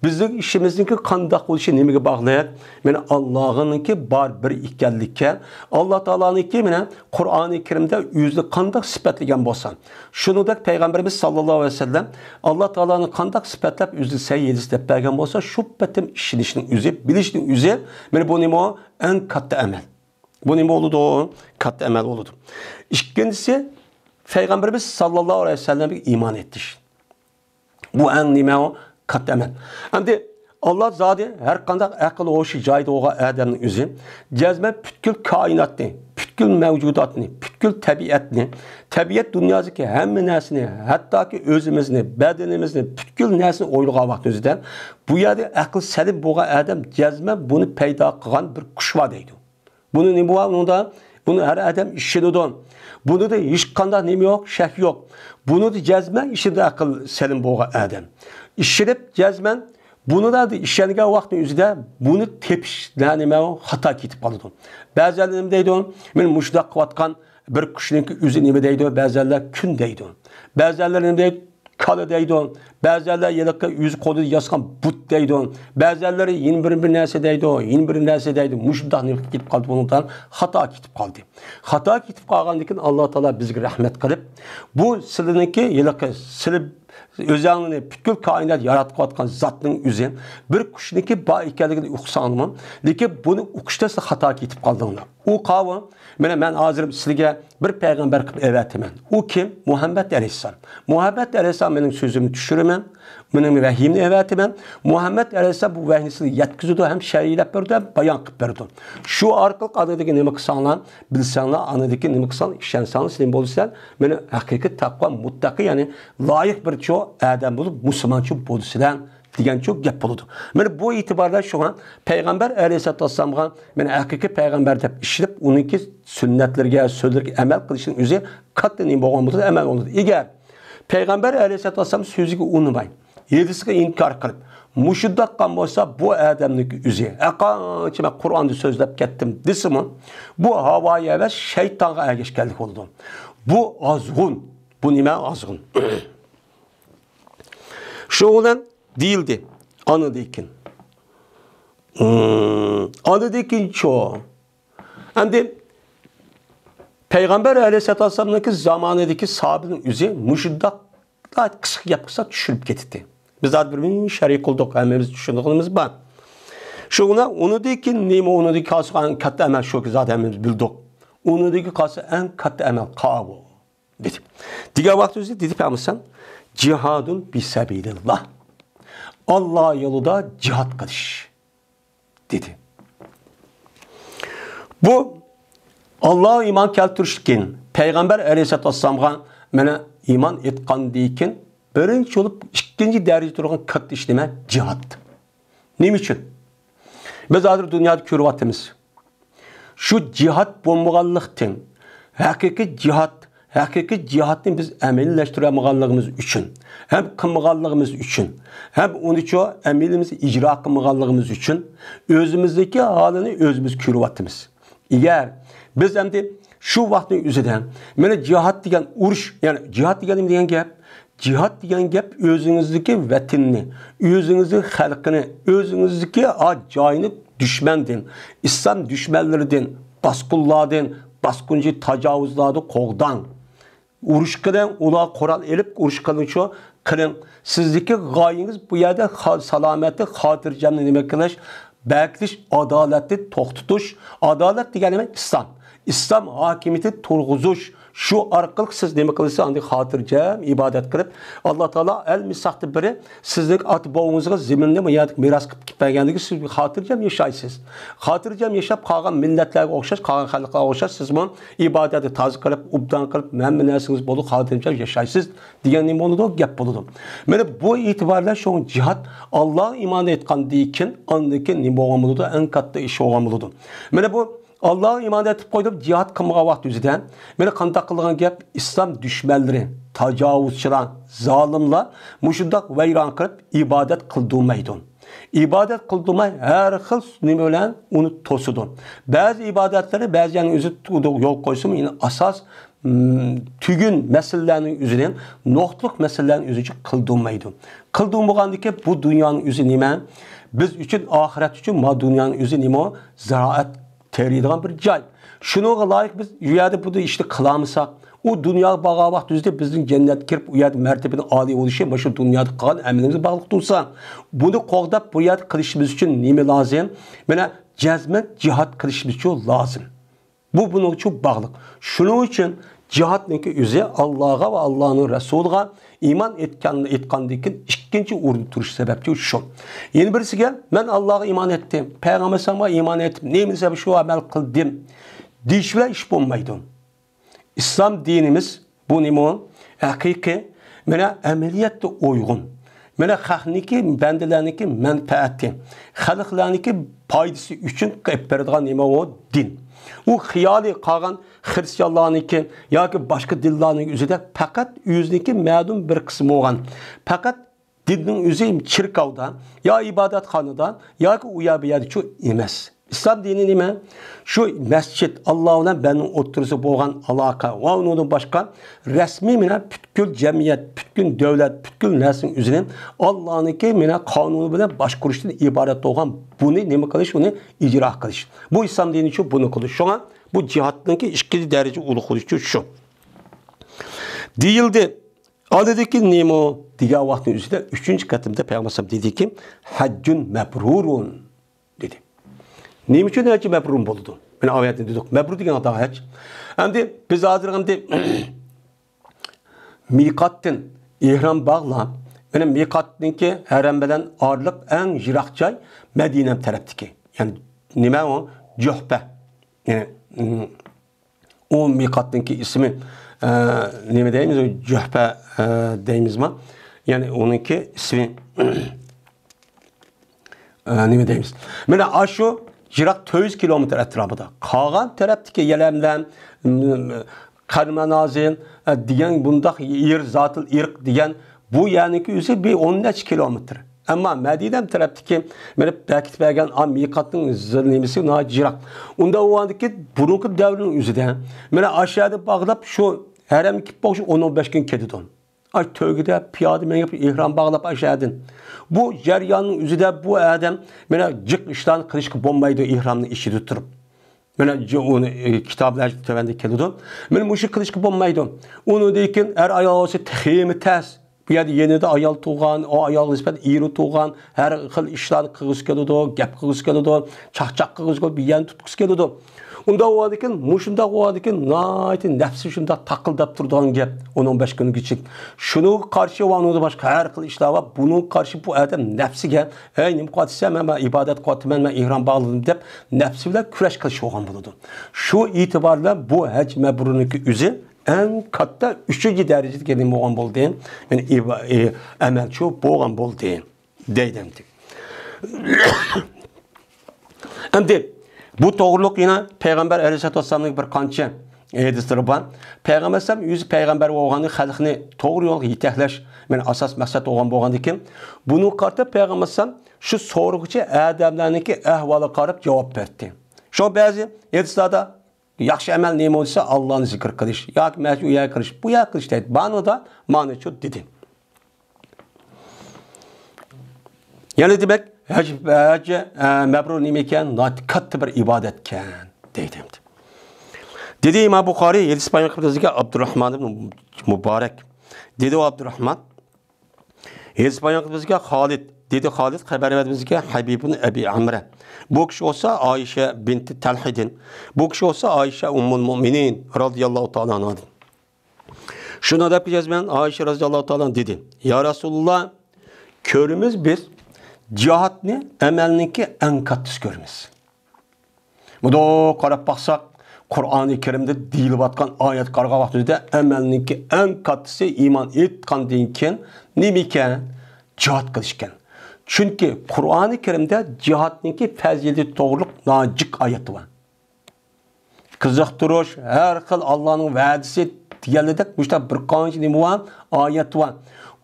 Bizim işimizdeki kandak oluşu nemige bağlayar. Yani Allah'ınki bar bir ikkenlikken, Allah Teala'nınki mene Kur'an-ı Kerim'de yüzde kandak sıfatlayan bolsan. Şunu da Peygamberimiz sallallahu aleyhi ve sellem Allah Teala'nın kandak sıfatlap yüzde seyyedisi de bergen bolsa şu betim işinişinin yüzü, bilişinin yüzü, yani bu nemo en katı emel. Bu nemo oldu o katı emel oldu. İkincisi Peygamberimiz sallallahu aleyhi ve sellem iman etmiş. Bu en nemo katı emel. Şimdi Allah zaten her kandak akıl hoşu caydı oğa Adem'in yüzü. Cezme bütkül kainatını, bütkül mevcudatını, bütkül tabiatını, tabiat dünyasındaki hem nesini, hatta ki özümüzünü, bedenimizni, bütkül nesini oyluğa vakti özüden. Bu yerde akıl selim boğa Adem cezme bunu peyda kılan bir kuşva deydi. Bunu ne bu onda? Bunu her adam işledi. Bunu da hiç kandak nemi yok, şek yok. Bunu da cezme işinde akıl selim boğa Adem. İşlep cezmen bunu da işlengen vaktin yüzüde bunu tepişlerine hata kitip aldı. Bazılarım deydi on, men muşdak kıvatkan bir kuşunki yüzü nemi deydi, bazılarlar kün deydi. Bazılarım deydi kalı deydi on, bazılarlar yelakka yüzü kolu yaskan but deydi on, bazılarları yeni bir nerse deydi o, yeni bir nerse deydi, muşdak nemi kitip kaldı bundan hata kitip kaldı. Hata kitip kalgandikin Allah Teala bizge rahmet kılıp, bu silinki yelakka silip özünü bütkül kainat yaratıp atkan zatның üzü bir kuşniki ba ekenligini uqsanmın. Lekin bunu uqishda hata ketib qaldinglar. U qavı men hozir sizga bir payg'ambar qilib evatiman. U kim? Muhammed Aleyhisselam. Muhammed Aleyhisselam mening so'zimni tushiraman. Mening vahiyimni evatiman. Muhammed Aleyhisselam bu vahiyni yetkizdi ham shariylab berdi, bayon qilib berdi. Shu orqali anadagi nima qilsanglar, bilsanglar, anadagi nima qilsanglar, ishonsanglar, sen bo'lsan, meni haqiqiy taqvo, muttaqi, ya'ni loyiq bir adam bulup Müslümançı bolsilan degan çok gap buludu. Mana bu itibarda şu an Peygamber Aleyhisselatü Vesselam'a men hakiki peygamber deb işlep onunki sünnetlerge, sözlerge amel qilishning o'zi katta nima bo'lgan bo'lsa amal bo'ladi. Eğer Peygamber Aleyhisselatü Vesselam so'ziga unmay, yedisiga inkar qilib, mushuddaqqan bo'lsa bu odamning o'zi aqancha men Qur'onni so'zlab ketdim desimi, bu havoya ve şeytanga ergashganlik bo'ldi. Bu azg'un. Bu nima azg'un? Şoğulan değildi. Anıdikin. Anıdikin çoğu. Şimdi Peygamber Aleyhisselatü Vesselam'daki zamanındaki sahabenin yüzü müşiddatla kısık yapısa düşürüp getirdi. Biz zaten birbirinin şerik olduk. Hemimiz düşündüklerimiz var. Şoğuna onu değil ki neymi onu değil ki en katı emel şu ki zaten hemimiz bildik. Onu değil ki en katı emel kavu. Dedi. Diğer vakti yüzü dedi peygamber cihadun bisabilillah. Allah yolunda cihat kılış dedi. Bu Allah'a iman keltirişken Peygamber Aleyhisselatü Vesselam'a mene iman etkan deyken birinci olup ikinci derece durgan kat işleme cihat. Ne için? Biz hazır dünyada körüvatımız. Şu cihat bulmaganlıktan hakiki cihat hakiki cihatni biz amelleştiremağanlığımız için, hem kılmağanlığımız için, hem onu için amelimizi icra kılmağanlığımız için özümüzdeki halini özümüz körüvatımız. Eğer biz hem de şu vaktin üzerinden mene cihat degen uruş, yani cihat degen gap, cihat degen gap özünüzdeki vatanni, özünüzdeki halkını, özünüzdeki acayini düşmendin, İslam düşmanlarından, baskınlardan, baskıncı tacavuzladı qoğdan. Uruş kılın, ula Kur'an elip uruş kılın şu kılın. Sizdeki gayeniz bu yerde salameti, hatırcamını demek kılış, bekliş, adaletli, toxtutuş. Adalet demek İslam. İslam hakimiyeti turguzuş. Şu arkalık siz nima qilsa andi xotirjam ibodat qilib, Alloh taolo el-misaqda biri sizning ot-bobongizga zaminni miras qilib ketganligi siz xotirjam yashaysiz. Xotirjam yashab qolgan millatlarga o'xshash, qolgan xalqlarga o'xshash siz bu ibodatni toza qilib, ubdan qilib, hamma narsangiz bo'lib xotirjam yashaysiz degan nima bo'ladi, gap bo'ladi. Mana bu e'tiborlar shu jihad Alloh iymon etgandan keyin andiki nima bo'lgan bo'ladi, eng katta ish bo'lgan bo'ladi. Mana bu Allah iman etib qo'yib jihad qilmagan vaqt o'zida meni qanday qilgan gap islom dushmanlari, tajovuzchilar, zolimlar mushundoq vayron qilib ibodat qildirmaydi. İbadet qildırmay her xil nima bilan uni to'sidi. Ba'zi ibodatlar ba'zining o'zi yo'l qo'ysa, yine asas tügün meselelerinin üzerine, noktuluk meselelerinin üzerine kıldırmaydı. Kıldırmagandıki bu dünyanın üzerine nime? Biz için, ahiret için ma dünyanın üzerine nime? Ziraat teriydiğen bir cay. Şuna layık biz rüyada bunu işte kılamısak, o dünya bağa vaxt düzde bizim cennet kirip o yerde mertebenin âli oluşu, başı dünyada kalan emelimizi bağlı tutsa, bunu qoğdap bu yerde kılışımız için nime lazım? Mene cezmen cihat kılışımız için lazım. Bu bunun için bağlı. Şunun için cihatniki üzere Allah'a ve Allah'ın Resulü'ne iman etkandikin ikinci urun turuş sebepçi şu. Yeni birisi gel, ben Allah'a iman ettim, Peygamber sana iman ettim, neyimize şu amel kıldım. Dişle iş bulmaydı. İslam dinimiz bu nimo hakiki, mene ameliyette uygun. Mene hahniki, bendelerniki menfaati, halıklarniki paydası üçün kayıplardan nimo o din. O hiyali kalan Hristiyanlarınki ya ki başka dillerinin üzerinde fakat yüzdeki mədum bir kısmı olan. Fakat dinin üzerinde çirkavda ya ibadethanada ya ki uyabiyadi çok imez. İslam dini nime? Şu mescid Allah'ın benim oturusu boğan alaka ve onun başka resmi mine pütkül cemiyet, pütkül devlet, pütkül neslin üzerine Allah'ınki mine kanunu bile başkuruştan ibaret olan bunu nime kılış, bunu icra kılış. Bu İslam dini için bunu kılış. Şu an bu cihattaki ikinci derece ulu kılışçı şu. Değildi. Adedeki nimo diğer vaktin üzerinde 3. katımda Peygamber dedi ki haccun mebrurun dedi. Neyim için hacı mebrun buldu? Ben ayetini dedik. Mebrur diyen adı hac. Hem de biz hazır hem de mikattin ihram bağla. Benim mikattinki herembeden ağırlık en jirak çay Medine'm taraftaki. Yani nime o? Cühbe. Yani o mikattinki ismi nime deyimiz o Cühbe deyimiz mi? Yani onunki ismi nime deyimiz? Mene aşu Jirak 400 kilometre etrafında. Kalan taraftaki yelemden Karmanazin diyen bundak yer zatıl irk diyen bu yani ki yüzü bir 10 kilometre. Ama Medine'm taraftaki beni belki belgen amikatın zırnimisi na jirak. Onda o andaki bunun devrinin yüzüden. Beni aşağıda bağlap şu herem ki boş 10-15 gün kedidon. Ay tövgide piyade men yapıp ihram bağlap aşağıdın. Bu ceryanın yüzüde bu adam mene cık işten kılıçkı bombaydı ihramını işi tuturup. Mene onu kitaplar tövende kelidon. Mene muşu kılıçkı bombaydı. Onu deyken her ayağı tehimi ters. Bu yerde yeni de ayal tuğan, o ayal nispet iri tuğan, her xil işten kığız kelido, gap kığız kelido, çakçak kığız kelido, bir yan tutkız kelido. Onda o adeken, muşunda o adeken, naitin nefsi şunda takıldap durduğun gap, 10-15 gün geçik. Şunu karşı olanı başka her xil işler var, bunun karşı bu adam nefsi gel, ey nim kuatisem ama ibadet kuatimem, ben ihram bağladım deyip, nefsi bile küreş kılışı olan buludu. Şu itibarla bu hac mebrununki üzü, en katta 3. derecede gelin boğan bol deyin. Yani emelçi boğan bol deyin. Deydemdik. Hem de bu doğruluk yine Peygamber Aleyhisselatü Vesselam'ın bir kança hadisleri var. Peygamber Aleyhisselam yüzü Peygamber oğanı halkını doğru yol yetekleş. Yani asas maksat oğan boğan dikin. Bunu kartı Peygamber Aleyhisselam şu soruğucu adamlarındaki ahvala karıp cevap verdi. Şu bazı hadislerde yaxşı əməl neyim olsa Allah'ın zikr qilish, yoki məşğul uya qilish. Bu ya qilish deydi. Bana da ma'no şu dedi. Yani demek hac məbrur nima ekan? Katta bir ibadet ekan deydi. Dedi İmam Buxoriy 7 İspanya qıldızıga Abdurrahman ibn Mübarek. Dedi o Abdurrahman 7 İspanya qıldızıga Halid. Dedi Halid xabar verdi Habib ibn Abi Amr. Bu kişi olsa Ayşe binti Talhidin. Bu kişi olsa Ayşe Ummul Müminin radıyallahu ta'ala anhadır. Şuna da yazman Ayşe radıyallahu ta'ala dedi. Ya Resulullah, körümüz biz cihatni amalniki en katlısı görmüz. Bu da qarab baxsaq, Qur'oni Karimda deyilayotgan oyat qarag'a vaqtida amalniki en katlısı iman etgandan keyin nima ekan? Cihat qilish ekan. Chunki Qur'oni Karimda cihatniki fazilati to'g'riliq nojiq oyati bor. Qiziqtirish, har xil Allohning va'dasi deganidek bu yerda bir qancha nima bor? Oyat bor.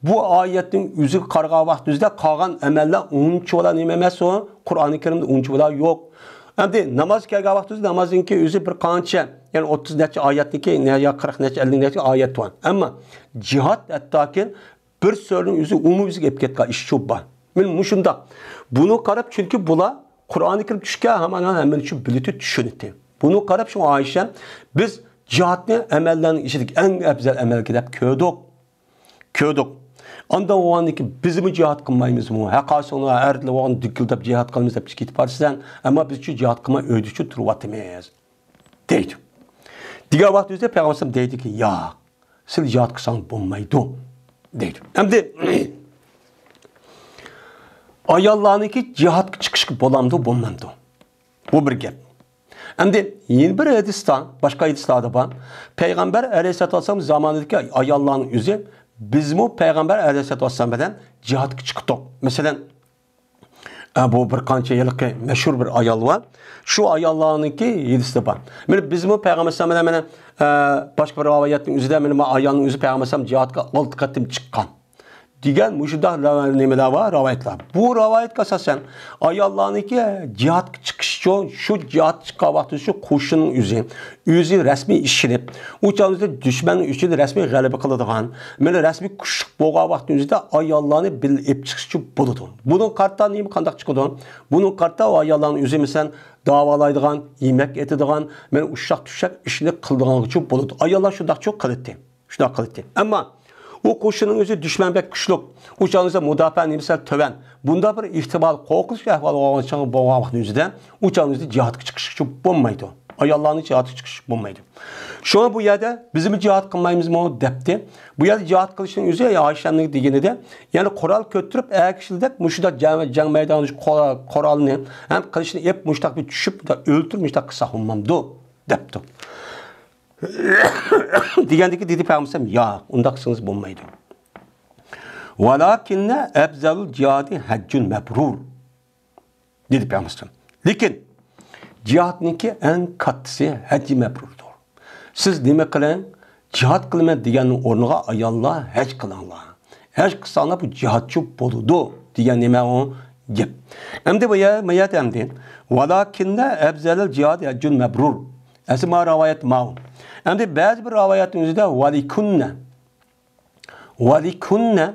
Bu oyatning o'zi qarag'a vaqtida qolgan amallar uncha nima emas o? Qur'oni Karimda uncha yo'q. Endi namoz kelgan vaqtida namozningki o'zi bir qancha, ya'ni 30 necha oyatniki, ya 40 necha 50 necha oyat bor. Ammo jihad hattoki bir so'zning o'zi umumiy kelib ketgan ish shu bor. Men mushunda buni qarab, chunki bular Qur'oni Karim tushgan hamma uchun bilib tushunadi. Buni qarab shu Oyisha biz jihadni amallarning ichidagi eng afzal amalga deb ko'rdik. Anda o'g'anniki bizmi jihad qilmaymizmi? Haqiqatni ardli o'g'an dikildab jihad qilamiz deb ketib borsan, ammo biz shu jihad qilmay o'ydichu turyapmiz. Deydi. Degan vaqtda payg'ambar deydiki, "Yo'q, siz jihad qilsang bo'lmaydi." deydi. Endi ayollarniki jihadga chiqishga bo'lamdi, bo'lmamdi. Bu bir gap. Endi yeni bir hadisdan, boshqa hadislarda bor. Payg'ambar alayhisolatu vasallam zamonidagi ayollarning o'zi bizmi Payg'ambar alayhisolatu vasallam bilan jihadga chiqdik. Masalan, bu bir qancha yillik mashhur bir ayol var. Şu ayollarniki hadisda bor. Mana bizmi Payg'ambar sallallohu alayhi vasallam boshqa bir rivoyatning o'zida mana ayolning o'zi Payg'ambar sallallohu jihadga 6 qatim chiqqan. Degan mushunda nimalar var, rivoyatlar. Bu rivoyatga asosan ayollarniki jihadga chiqish uchun shu jihad chiqqan vaqtida shu qo'shinning o'zi rasmiy ishilib, u chog'da dushmanning uchun rasmiy g'alaba qiladigan, mana rasmiy kuch bo'lgan vaqtida ayollarni bilib chiqish uchun bo'ladi. Buning qarta nima qanday chiqadi? Buning qarta ayollarning o'zi masalan davolaydigan, yemak etadigan, mana ushaq-tushaq ishni qiladigan uchun bo'ladi. Ayollar shunday çok qiladi. Shunday qiladi. Ammo o qo'shinning o'zi dushman bek kuchli. U chog'da mudofaa nimsal to'van. Bunda bir ehtimol qo'rqish ahvol bo'lgan vaqtida u chog'da jihadga chiqish uchun bo'lmaydi. Ayollarning jihadga chiqish bo'lmaydi. Shuna bu yerda bizim jihad qilmaymizmi debdi. Bu yerda jihad qilishning o'zi Oyshamning deganida, ya'ni qurol ko'tarib akishildek mushda jang maydonida qurolni ham qilishni ep mushtaq bir tushib o'ltirmishda qilsa bo'lmamdi debdi. Degandiki dedi Peygamber, "Ya, unda qilsangiz bo'lmaydi. Valakinna afzalul jihadi hajjun mabrur." dedi Peygamber. Lekin jihadniki eng kattasi hajji mabrurdir. Siz nima qiling? Jihad qilman deganning o'rniga ayollar haj qilinglar. Haj qilsanglar bu jihadchi bo'ladi degan nima o gap. Endi bu mayat endi valakinna afzalul jihadi hajjun mabrur. Asma rivoyat ma'lum. Endi ba'zi bir rivoyatning o'zida valikunna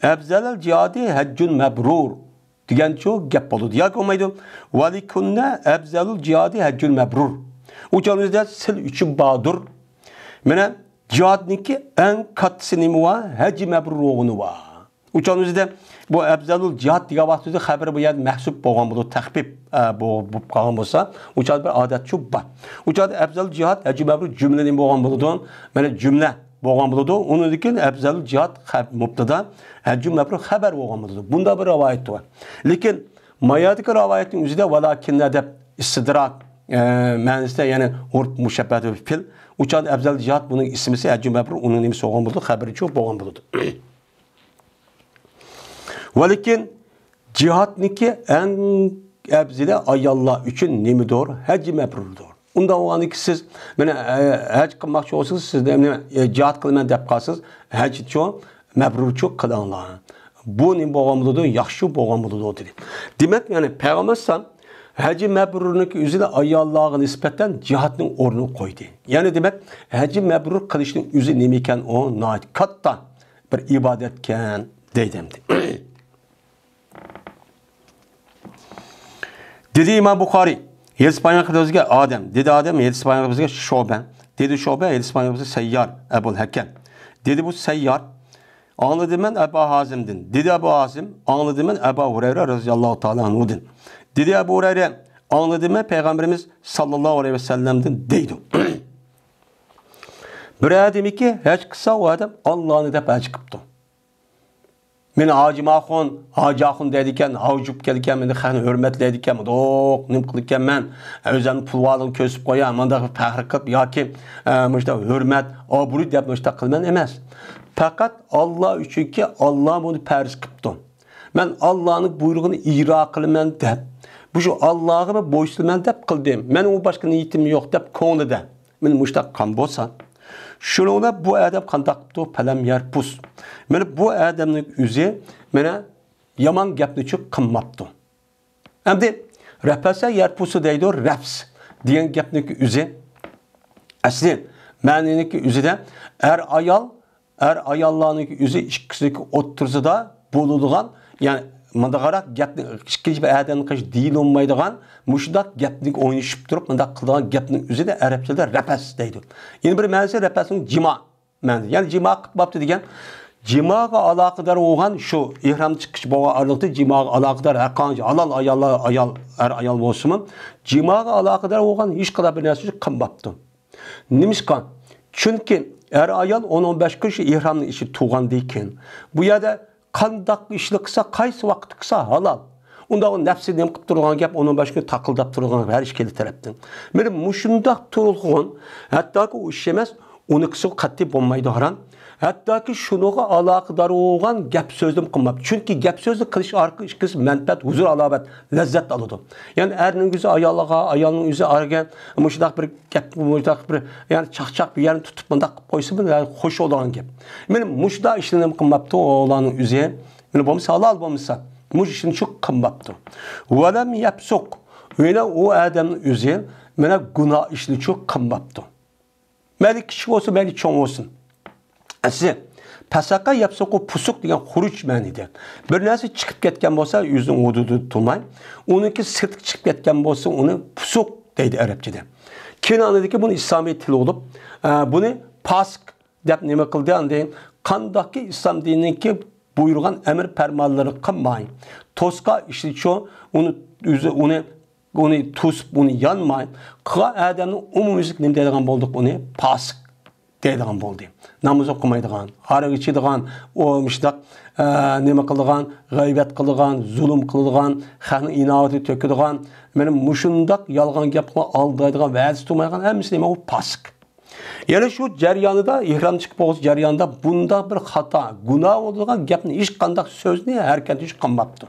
afzalul jihadi hajjun mabrur degan çok gap bo'ladi. Yoki bo'lmaydi. Valikunna afzalul jihadi hajjun mabrur. U joyimizda sil uchun badur. Mana jihadniki eng kattasi nima va haj mabrurligini va. U joyimizda bu afzalul jihad degan vaqtda xabar bu yerda mahsub bo'lgan bo'ladi, taxfif bo'lib qolgan bo'lsa, u joyda bir odat shu bor. U joyda afzalul jihad haj mabrur jumlaning bo'lgan bo'ladi. Mana jumla bo'lgan bo'ladi. Uningdan afzalul jihad mubtada, haj mabrur xabar bo'lgan bo'ladi. Bunda bir rivoyat bor. Lekin mayadiki rivoyatning o'zida valakinna deb istidrak ma'nosida, ya'ni urf mushabbat va fil. U joyda afzalul jihad buning ismisi haj mabrur, uning nimasi bo'lgan bo'ladi, xabari yo'q bo'lgan bo'ladi. Lekin jihadniki eng afzali ayollar uchun nimadir? Haj mabrurdir. Unda o'g'aniki siz mana haj qilmoqchi bo'lsangiz, siz jihad qilman deb qolsangiz, haj uchun mabrurchi qilinglar. Bu nima bo'lgan bo'ladi? Yaxshi bo'lgan bo'ladi dedi. Demak, ya'ni Payg'ambar sallam haj mabrurniki o'zida ayollarga nisbatan jihadning o'rnini qo'ydi. Ya'ni demak, haj mabrur qilishning o'zi nima ekan? O nihoyat katta bir ibodatkan deydi. Dedi İmam Bukhari, Yedispanyan kılavuzga Adem, dedi Adem, Yedispanyan kılavuzga Şobe, dedi Şobe, Yedispanyan kılavuzga Seyyar, Ebul Hakem. Dedi bu Seyyar, anladım ben Ebu Hazim'din. Dedi Ebu Hazim, anladım ben Ebu Hureyre radıyallahu ta'ala anhudin. Dedi Ebu Hureyre, anladım ben Peygamberimiz sallallahu aleyhi ve sellem'din deydi. Bir adamiki hech qilsa o adam Allah'ını deb hech qilibdi. Meni Hacıxon deydi ekan, havjub kelgan, meni xani hurmatlaydi ekan, do'q nim qilib ekanman. O'zimni pulvalini ko'sib qo'yam, menda faxr qilib yoki mishda hurmat, obro' deb mishda qilman emas. Faqat Allah uchunki Allah buni farz qilibdi. Men Allah'ning buyrug'ini ijro qilaman deb, bu shu Allohga bo'ysunman deb qildim. Mening u boshqa niyatim yo'q deb ko'nglida. Men mushta qilgan bo'lsa, şununla bu adam qandaqdı palam yarpus. Mana bu adamning o'zi mana yomon gapni çok qilmabdi. Endi rapasa yarpusu deydi, raps degan gapning o'zi asli ma'niniki o'zida ayollarning o'zi ikkisini o'ttirsida bo'ladigan, ya'ni manda qaraq gapni ikkinchi bir adamning qish deyil olmaydigan mushundaq gapni o'ynashib turib mundaq qiladigan gapning o'zida arabchada rapas deydi. Yana bir ma'nosi rapasning jima ma'nosi. Ya'ni jima qilibdi degan jimaga aloqador bo'lgan shu ihrom chiqish bo'lgan arliqda jimaga aloqador haqqancha halol ayol bo'lsin, jimaga aloqador bo'lgan hech qanday bir narsa qilmabdi. Nimishqa? Chunki ayol 10-15 kun shu ihromning ishi tug'gandan keyin bu yerda qandaq ishli qilsa, qaysi vaqt qilsa halol. Unda o nafsi nem qilib turgan gap, onun başqa taqildab turgan har ikkala tarafdan. Meni mushundaq turgan, hattoki u ish emas, uni qilsa qat'iy bo'lmaydi haram. Hattoki shunuga aloqador bo'lgan gap so'zim qilmab. Chunki gap so'zni qilish orqali ikkisi manfaat, huzur, alobat, lazzat oladi. Ya'ni erning o'zi ayolning o'zi argan, mushundaq bir gap, mushundaq bir, ya'ni chaqchaq bir yerini tutib bundaq qilib qo'ysa, yani xo'sh bo'lgan gap. Meni mushda ishlarni qilmabdi o'g'lanning o'zi. Meni bo'lmasa halol bo'lmasa muş işini çok kımbaptı. Velem yapsuk. Öyle o adamın özü bana günah işini çok kımbaptı. Belki küçük olsun, belki çoğun olsun. Size pasaka yapsak o pusuk diyen huruç manide. Bir narsa çıkıp ketken olsa yüzün hududu tutmayın. Onunki sırt çıkıp ketken olsa onu pusuk deydi Arapçada. Kenan'daki bunu İslami dili olup bunu pask deyip neme kıldı anlayın. Kandaki İslam dinindeki buyurgan emir fermanları kılmayın. Toska işte şu onu tusup bunu yanmayın. Kığa adamın umumizlik ne dediğin bulduk onu pasık dediğin buldu. Namaz okumaydıgan, harı içidigan, o müştak neme kıldıgan, gaybet kıldıgan, zulüm kıldıgan, xanı inatı töküdügan, benim muşundak yalgan yapma aldaydıgan ve aziz tutmaydıgan hemisi o pasık. Yani şu jaryanida, ihram chiqib bo'lgan jaryanida bunda bir xato, gunoh bo'lgan gapni hech qanday so'zni harakat hech qilmabdi.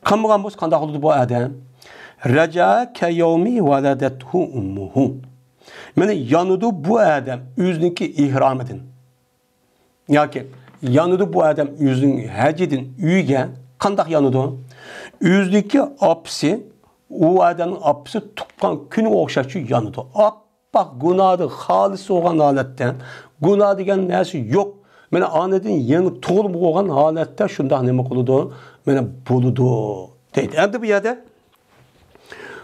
Qilmagan bo'lsa qanday qildi bu odam? Raja kayawmi waladathu ummuhu. Mana yanıdı bu odam o'ziniki ihromidan. Yoki yanıdı bu odam o'zining hajidin uyiga qanday yanıdı? O'ziniki opsi, u odamning opsi tuqqan kuni o'xshashi yanıdı. Bak günahı halis olan haletten, günah degen nesi yok. Mene anedin yeni tuğulum olan halette şundan neme kuludu, mene buludu deydi. Hem de bu yerde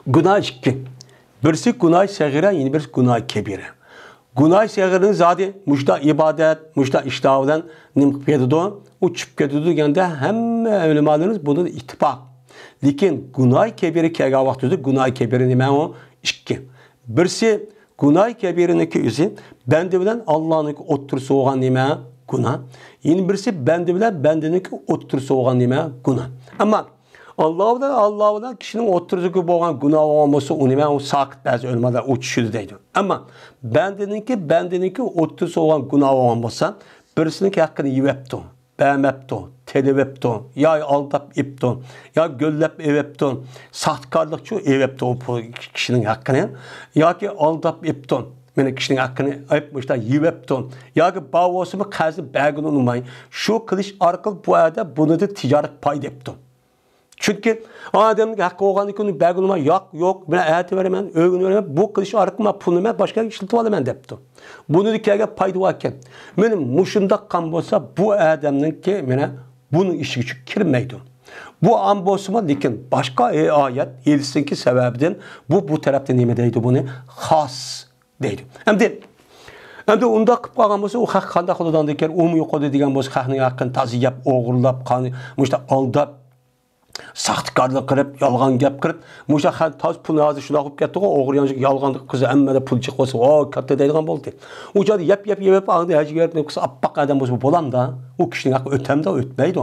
günah iki. Birisi günah segire, yeni birisi günah kebire. Günah segirenin zaten müşta ibadet, müşta iştahından neme kedidu, uçup kedidu gende hem ölümalarınız bunun ittifak. Lakin günah kebiri kega vaxtüdü, günah kebiri neme o iki. Birisi günah kebiriniki özü, bende bilen Allah'ın otursa olan nime günah. Yine birisi bende bilen bendeniki otursa olan nime günah. Ama Allah'dan kişinin otursa olan günah olması o nime o sakit bazı ölmeden uçuşudu deydi. Ama bendeniki otursa olan günah olmasa birisininki hakkını yiyepti, beğenmepti, televepti, ya aldap ipti, ya göllep evepti, sahtkarlıkçı evepti o kişinin hakkını, ya ki aldap ipti, mene kişinin hakkını ayıpmışlar, yiyepti, ya ki bağosunu kazı bəgini unutmayın. Şu kılıç arkalı bu arada bunu da ticaret payda ipti. Çünkü adamın hakkı olan ikonu bəgini unutmayın, yok, ben ayeti veremem, öğünü veremem, bu kılıç arkalı pulunu ben başka işleti alamam depti. Bunu da kere payda varken, benim muşunda kan olsa bu adamın ki mene bunun işi gücü kirmeydi. Bu an bozma, lakin başka ayet ilsinki sebebden bu tarafta nimedeydi bunu has deydi. Hem de onda qıp qalğan bolsa o haq qanda qılıdan deker, umuy qo'ydi degan bolsa haqning haqqını taziyab, o'g'irlab, muşta aldab Saxtikarlık qilib, yolg'on gap qilib, musha toz pulni hozir shunday qilib ketdi-ku, o'g'ri yolg'onlik qizi hammada pul chiqib qolsa, o katta deydigan bo'ldi. U joyda yep, aqdi hajiga berib, qilsa appoq adam bo'lsa bo'lamda. U kishining haqqi o'tamda o'tmaydi.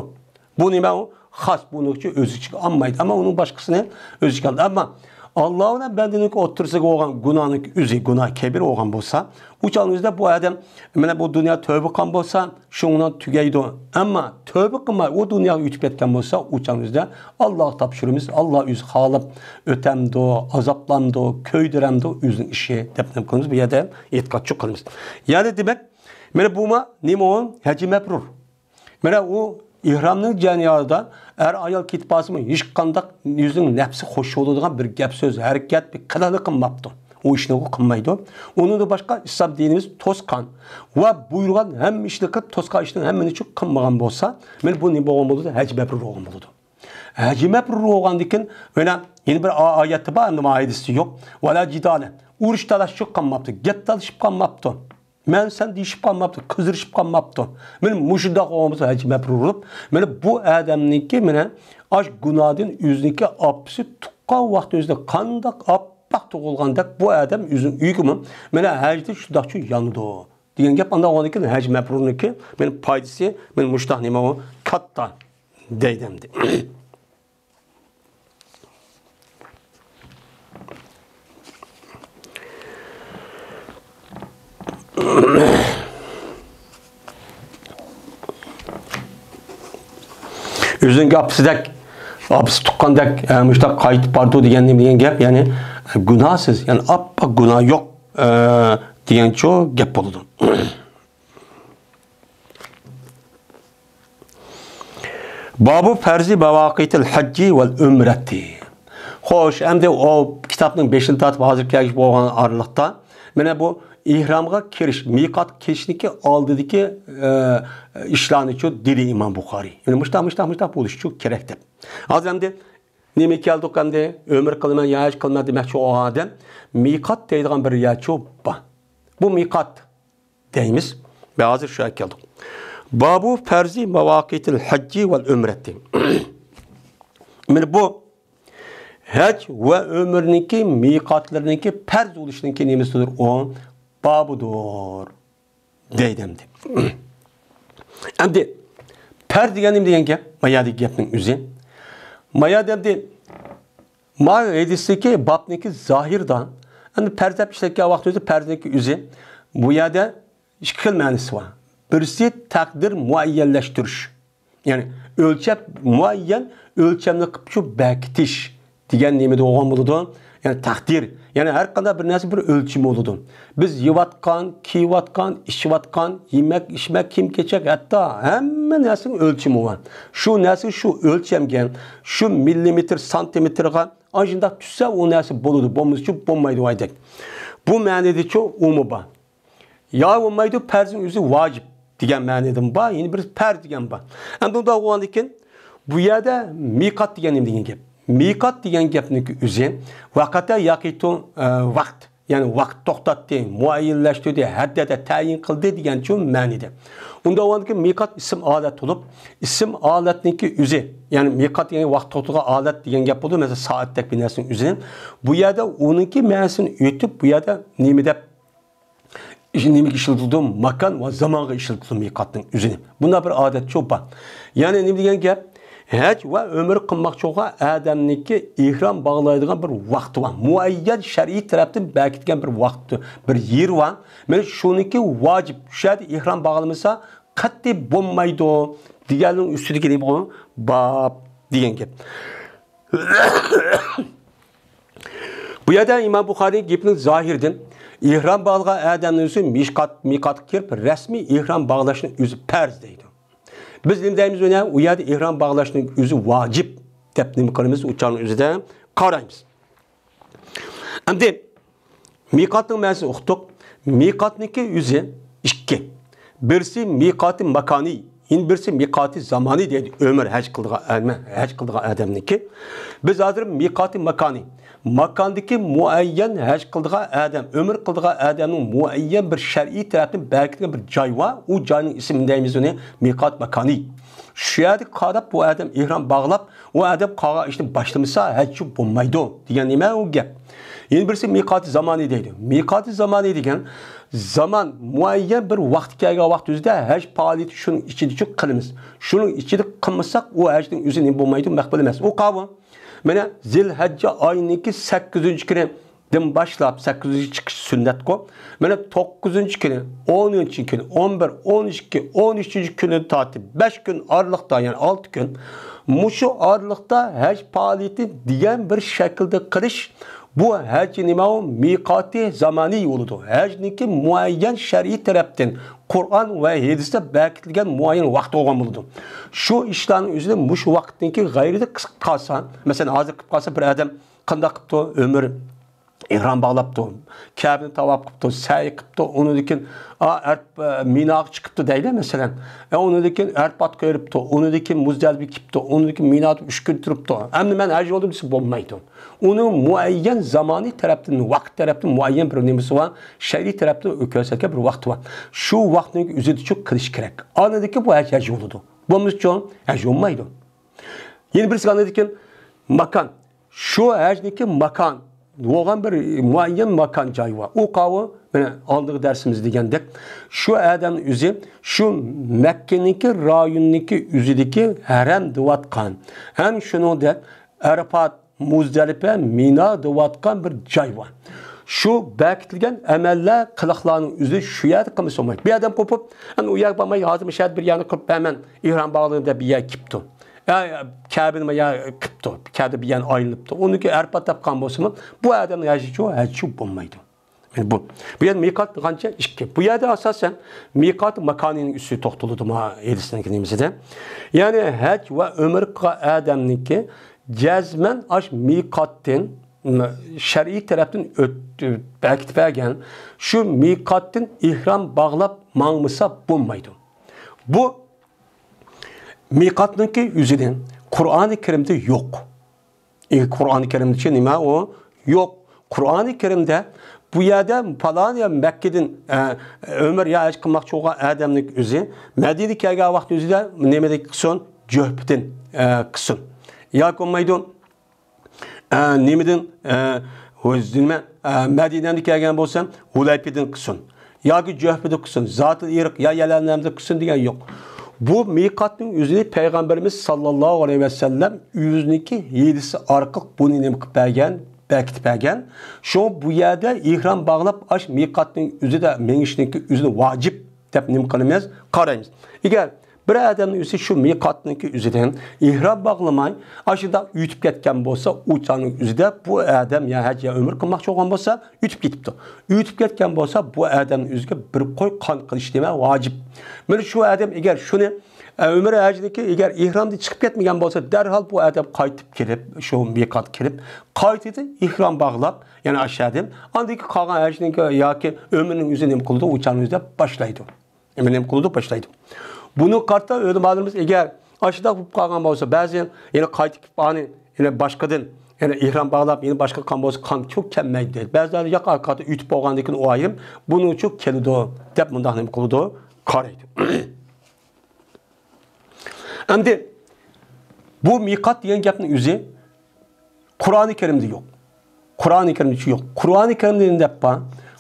Bu nima u? Xas buniki o'zi ichiga olmaydi, ammo uning boshqasini o'zi ichiga oladi. Ammo Allah'ın bendininki o'ttirsiga olgan gunohning o'zi gunoh kabir olgan bo'lsa, u chog'ingizda bu adam mana bu dunyo tövbe qilgan bo'lsa, shundan tugaydi. Ammo tövbe qilmay u dunyoga o'tib ketgan bo'lsa, u chog'ingizda Alloh topshirimiz, Alloh o'zi xohlab o'tamdi, azoblamdi, ko'ydiramdi o'zining ishi deb nima qilamiz? Bu yerda e'tiqodchi qilamiz. Ya'ni demak, mana bu nima u? Haji mabrur. Mana u İhramning janiyada ayol ketib qolsa, hech qanday o'zining nafsi xush bo'ladigan bir gap so'z, harakat bir qilali qilmabdi. O ishni u qilmaydi. Uningdan boshqa islom dinimiz to'sqan va buyurgan hamma ishni qilib to'sqan ishni hammani uchun qilmagan bo'lsa, men bu nima bo'lgan bo'ladi? Haj mabrur bo'lgan bo'ladi. Haj mabrur bo'lgandan mana yana bir oyatda bor, nima hadisi yo'q. Vala jidala. Urush talashib qolmabdi, gap talashib qolmabdi. Men sen deyishib qolmabdi, qizirishib qolmabdi. Men mushundoq olmasa haj mabrur bo'lib, mana bu odamniki mana osh gunohdan o'ziniki opsi tuqqan vaqt o'zida qandoq oppoq tug'ilgandek bu odam o'zining uyigimi mana hajda shundoqchi yonidi degan gap anda olgandan keyin haj mabrurniki men foydasi men mushtaq nima u katta deydimdi. O'zining apsi tuqqandek mushtaq qaytib bordi degan gap, ya'ni gunohsiz, ya'ni appa gunoh yo'q degancha gap bo'ladi. Babu farzi mawaqitil hajji val umrati. Xo'sh, endi o kitobning 5-ni tortib hozir kelib bo'lgan oraliqda mana bu ihramga kirish, miqat keshniki oldidagi ishlarni uchun dedi İmam Buxoriy. Yani müştaq bo'lishi uchun kerak deb. Hozir endi nima keldik endi umr qilman, yaj qilman demoqchi o odam miqat deydigan bir yerchi bor. Bu miqat deymiz. Biz hozir shu keldik. Babu farzi mawaqitil hajji val umrati. Mana bu hac ve ömrünki miqatlarınki farz oluşunki nemesidir o babudur deydimdi. Endi farz deganim degan gap, mayadi gapning o'zi. Mayadi endi ma edisiki babniki zahirdan, endi farz deb ishlatgan vaqt o'zi farzniki o'zi bu yerda ikki xil ma'nosi bor. Birisi taqdir muayyanlashtirish. Ya'ni o'lchab muayyan o'lchamni qilib shu bekitish degan nimada olgan bo'ladi. Yani takdir. Yani her qanday bir narsa bir o'lchim bo'ladi. Biz yeyotgan, kiyotgan, ishiyotgan, yemek, içmek, kim kechak, hatta hamma narsaning o'lchimi bor. Shu narsa shu o'lchamga, shu millimetr, santimetrga ajinda tushsa o narsa bo'ladi. Bo'lmasa bo'lmaydi aydak. Bu ma'noda umi bor. Ya bo'lmaydi, farzning o'zi vojib degan ma'noda bor, yeni bir farz degan bor. Endi unda bo'lgandan keyin bu yerda miqat degan nima degan gap? Miqat degan gapniki o'zi vaqata yaqitu vaqt, ya'ni vaqt to'xtatdi, muayyanlashtirdi, haddada tayin qildi degan uchun ma'noda. Unda o'yinki miqat ism olat bo'lib, ism olatniki o'zi, ya'ni miqat ya'ni vaqt to'xtagan olat degan gap bo'ldi, masalan soatdek bir narsaning o'zi. Bu yerda uniki ma'nosini o'tib, bu yerda nima deb nimaga ishlatildi? Makan va zamonga ishlatildi miqatning o'zini. Bunda bir odat cho'pa. Ya'ni nima degan gap? Hac ve ömür qilmoqchi bo'lgan odamniki ihrom bog'laydigan bir vaqti bor. Muayyan shar'iy tarafdan bekitgan bir vaqti, bir yer bor. Men shuniki vojib. Shad ihrom bog'lamasa qat'iy bo'lmaydi deganning ustidagi nima bu? Bab degan gap. Bu yerda İmam Buxoriy gapning zohirdan ihrom bog'lagan odamning o'zi miqat kirib rasmiy ihrom bog'lashni o'zi farz deydi. Biz nima deymiz ona? U yerda ihrom bog'lashning o'zi vojib deb nima qilamiz? Uçanın o'zida qaraymiz. Endi miqatning ma'nosini o'qidik. Miqatniki o'zi ikki. Birisi miqati makani, birisi miqati zamani deydi. Ömür haj qildigan odamniki. Biz hozir miqati makani, makandaki muayyan haj qildigan odam, ömür qildigan odamning muayyan bir shar'iy tarafdan belgilangan bir joy var. O joyning ismini deymiz ona miqat makani. Şu yerde qarab bu adam ihram bağlab, o adam qağa işni başlamasa hech bo'lmaydi degan nima u gap. Yana birisi miqati zamoni deydi. Miqati zamoni degan zaman muayyan bir vaqt kelgan vaqt o'zida haj faoliyat shuning ichida qilamiz. Shuning ichida qilmasak u hajning o'zi nima bo'lmaydi, maqbul emas. U qavi mana Zilhajja oyiniki 8-kuni dan boshlab 8 chiqish sunnatku. Mana 9-kuni, 10-kuni, 11, 12, 13-kuni tortib 5 kun oralıqda, yani 6 kun mushu oralıqda haj faoliyati degan bir shaklda qilish bu haj nima u miqati zamani yo'lidir. Hajniki muayyan shar'iy tarafdan Qur'on va hadisda bekitilgan muayyan vaqt olgan bo'ladi. Shu ishlarning o'zida mushu vaqtniki g'ayrida qisqa qolsa, masalan hozir qilib qolsa bir odam qanday qilibdi umr ihram bağlaptı, Kabe'ni tavaf qilibdi, sa'i qilibdi, onundan Minaga chiqibdi deydi mesela. Onundan Arfat ko'ribdi, onundan Muzdalifga kelibdi, onundan Minada 3 kun turibdi. Endi men haj oldim desa bo'lmaydi. Uning muayyan zamoniy tarafdan, vaqt tarafdan muayyan bir nimasi bor, shar'iy tarafdan ko'rsatgan bir vaqt bor. Shu vaqtning o'zida shu qilish kerak. Anadiki bu haj yo'lidir. Bo'lmasa uchun haj olmaydi. Yana birisi anadiki makan. Shu hajniki makan Doğan bir muayyen makan joyi var. O qavi mana aldığı dersimiz degandek şu adam o'zi şu Mekke'niki rayonniki o'zidagi haram devatgan. Ham shuningda Arafat, Muzdalifa, Mina devatgan bir joy var. Şu bekitilgan amallar qiliqlarning o'zi shu yerda qilmasa bo'lmaydi. Bir adam qo'pib, ana u yoq bo'lmay hozir shart bir yerni qilib hemen ihrom bog'lig'ida bir yer kipti. Kabe'nin ya kıptı, Kabe bir yan ayrılıptı. Onu ki Arfat tapkan bolsun, bu adamın hacı bulmaydı. Yani bu yer mikat kanca işki. Bu yerde asasen mikat makanının üstü toktuludu ma edisinden kendimizde. Yani hac ve ömür adamın ki cezmen aş mikattin şer'i taraftan belki vergen şu mikattin ihram bağlap mağmısa bulmaydı. Bu miqatniki yüzüden Kur'an-ı Kerim'de yok. Kur'an-ı Kerim'de nima o? Yok. Kur'an-ı Kerim'de bu yerde falan ya Mekke'den ömür ya haj qilmoqchi bo'lgan adamning o'zi Madinaga kelgan vaqt o'zida nimaga qilsin? Juhbdan qilsin. Yoki bo'lmaydi. Nimadan o'zini Madinaga kelgan bo'lsa, Hulayfadan qilsin. Yoki Juhbada qilsin. Zotil irq ya yalanlarida qilsin degan yo'q. Bu miqatning o'zini Peygamberimiz sallallohu aleyhi ve sellem yüzniki yedisi arqıq bunu nima qilib bergan, bekitib bergan. Shu bu yerda ihrom bog'lab aş miqatning o'zida mengishniki o'zini vojib deb nima qilamiz? Qaraymiz. Agar bir odamning o'zi shu miqatniki o'zidan ihrom bog'lamay, ashida yutib ketgan bo'lsa, uchaning o'zida bu odam ya haj ya umr qilmoqchi bo'lgan bo'lsa, yutib ketibdi. Yutib ketgan bo'lsa, bu odamning o'ziga bir qo'y qon qilish dema vojib. Mana shu odam agar shuni umr hajdagi agar ihromdan chiqib ketmagan bo'lsa, darhol bu odam qaytib kelib, shu miqat kelib, qaytida ihrom bog'lab, yana ashadin, andiki qolgan hajning yoki umrning o'zini nima qildi, uchaning o'zida boshlaydi. Nima qildi, boshlaydi. Bunu qarta ödümadığımız eğer aşıda bu qalğan bolsa, bəzi yine qaytıb ani yine başqadan yani ihram bağlab yine başqa qan bolsa qan çox kəmməkdir. Bəziləri yoq arqada ütüb bolğandan o ayım bunu çox kelidi deb mundaq nima qıldı, qaraydı. Endi bu miqat degan gapning o'zi Qur'oni Kerim'de yok. Qur'oni Kerim'de yo'q. Qur'oni Kerim'de deb ba,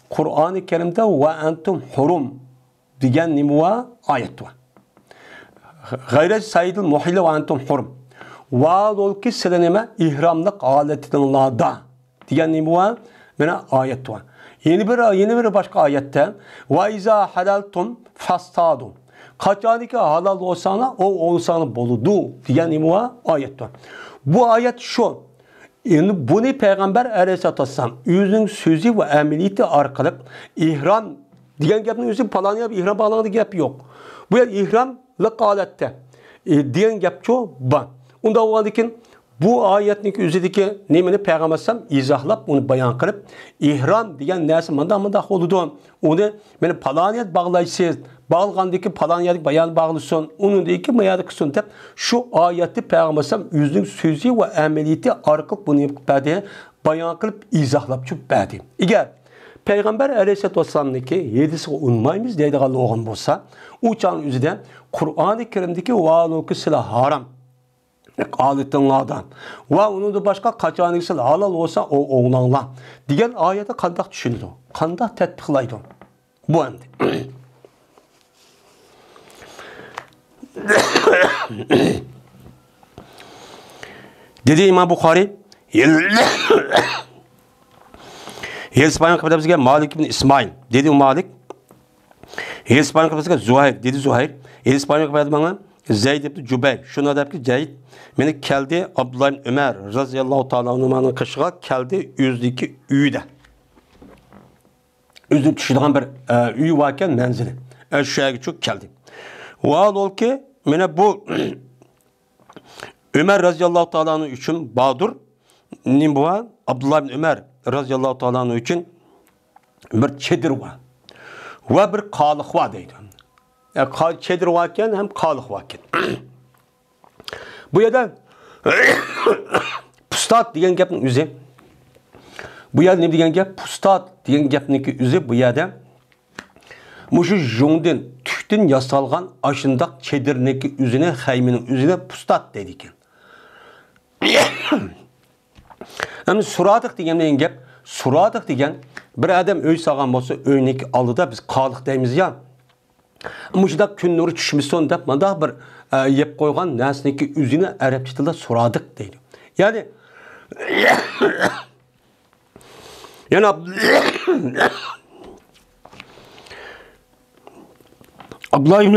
Qur'oni Kerim'de va antum hurum degan nima oyat bor. Gayret sayidil muhille ve antum hurum. Vaad ol ki silenime ihramlık aletinlada diyen neymi var? Bana ayet var. Yeni bir başka ayette ve izâ halaltum fastadum. Kaçani ki halal olsana o olsana boludu diyen neymi var? Ayet var. Bu ayet şu. Yani bunu Peygamber Aleyhisselatü Vesselam yüzün sözü ve emeliyeti arkalık ihram diyen gapning o'zi falan yap ihram bağlandığı gap yok. Bu yer ihram Laqalette diyen gapço ban. Unda oğandikin bu ayetning o'zidagi nimani Peygamber sallam izohlab uni bayon qilib, ihrom degan narsa manda bo'ladi. Uni meni paloniyat bog'laysiz, bog'lgandiki paloniyat bayon bog'lasin, unindiki mayada qilsin deb shu oyatni Peygamber sallam o'zining so'zi va amaliyati orqali buni bayon qilib izohlab berdi. Agar Peygamber Aleyhisselatü Vesselam'daki yedisi unmaymiz deydiği oğun bolsa, uçağın üzerinde Kur'an-ı Kerim'deki valuki silah haram. Adetinlardan. Ve onu da başka kaçanlık silah halal olsa o oğlanla. Diyen ayete kandak düşündü. Kandak tetbiklaydı. Bu endi. Dedi İmam Bukhari, Yelspanyol kapıda bizge Malik ibn İsmail. Dedi Malik. Yelspanyol kapıda bizge Zuhayr. Dedi Zuhayr. Yelspanyol kapıda bana Zeyd ibn Cübeyr. Şuna da ki Zeyd. Meni keldi Abdullah ibn Ömer razıyallahu ta'ala anhu'nun kışığa keldi yüzdeki üyde. Yüzü düşüdüğün bir üy varken menzili. Şuraya çok keldi. O al ol ki mene bu Ömer razıyallahu ta'ala anhu için Badur Nimbuğa Abdullah ibn Ömer razıyallahu ta'ala anhu için bir çedir var. Ve bir kalık var deydi. Çedir varken hem kalık varken. Bu yada pustat diyen gapning yüzü. Bu yada ne diyen gap? Pustat diyen gapning yüzü bu yada muşu jongdan tükten yasalgan aşındak çedirneki yüzüne hayminin yüzüne pustat deydiken. Hem suradık diyen gap, suradık diyen bir adam öy sağan bolsa öyneki alıda biz kalık deymiz ya. Muşudak gün nuru düşmüşsün dep manda bir yep koygan näsneki yüzüne Arapça tilde suradık deydi. Yani Abdullah ibn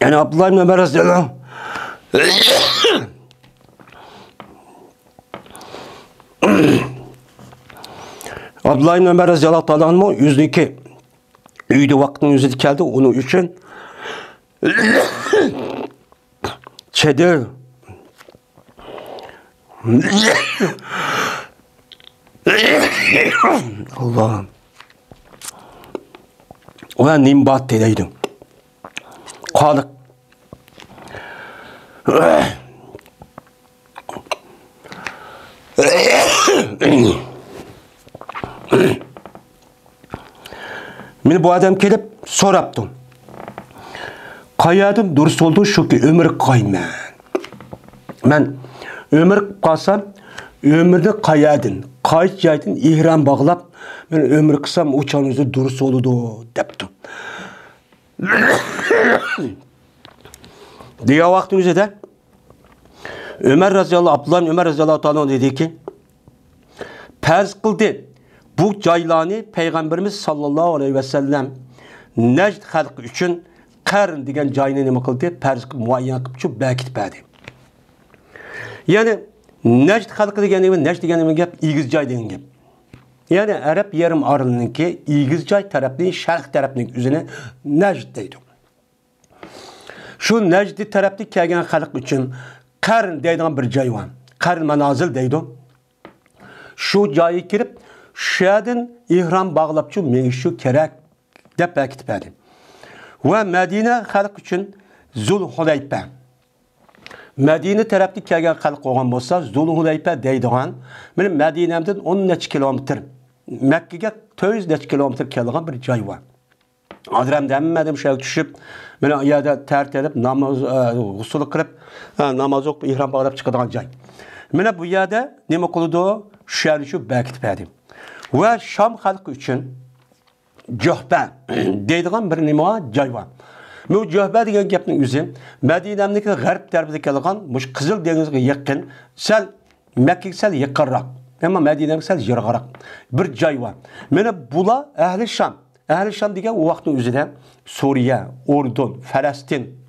yani Abdullah ibn Ömer radıyallahu Abdullah ibn Ömer radıyallahu ta'ala anhu yüzdeki üyde vaktinin yüzü dikeldi onun için çedir Allah'ım ona nimbat dedeydim kalık Meni bu adam kelip soraptım. Kayadım durus oldu şu ki ömür kayman. Ben ömür kalsam ömürde kayadın. Kayıt yaydın ihram bağlap ben ömür kısam uçağınızı durus oldu deptim. Diye vaktimize de Ömer razıyallahu Abdullah Ömer razıyallahu ta'ala dedi ki perz kıldı. Bu caylanı Peygamberimiz sallallahu aleyhi ve sellem Necd halkı için Qarn degan joyni nima qildi? Perz muayyan qilib shu bekitmadi. Yani Necd halkı degani Necd degani gap igiz joy degan gap. Yani Arab yarim orlininki igiz joy tarafning sharq tarafining o'zini Necd deydi. Shu Necd tarafda kelgan xalq uchun Qarn deydigan bir joy bor. Qarn manozil deydi. Shu joyga kirib şu yerden ihram bağlap şu menişu kerak dep bekitmedi. Ve Medine halk için Zulhuleype. Medine tarafta kelgan halk olgan bolsa Zulhuleype deydigan benim Medine'mden 10 neçe kilometr Mekke'ge 400 neçe kilometr kelgan bir joy var. Adram demmedim şey düşüp beni yerde tertelip namaz gusül kılıp namaz okup ihram bağlap çıkadigan joy. Mene bu yerde nima qildi? Şu yerni shu bekitmedi. Ve Şam halkı için Cöhbe deydigan bir nima joy var. Bu Cöhbe degan gapning o'zi Medine'deki g'arb tarafida kelgan mush Qizil dengizga yaqin, sal Mekke'ga sal yaqinroq, ammo Medine'ga sal yirg'iroq bir joy var. Mana bular ahli Şam. Ahli Şam degan o vaqtning o'zida Suriye, Urdun, Falastin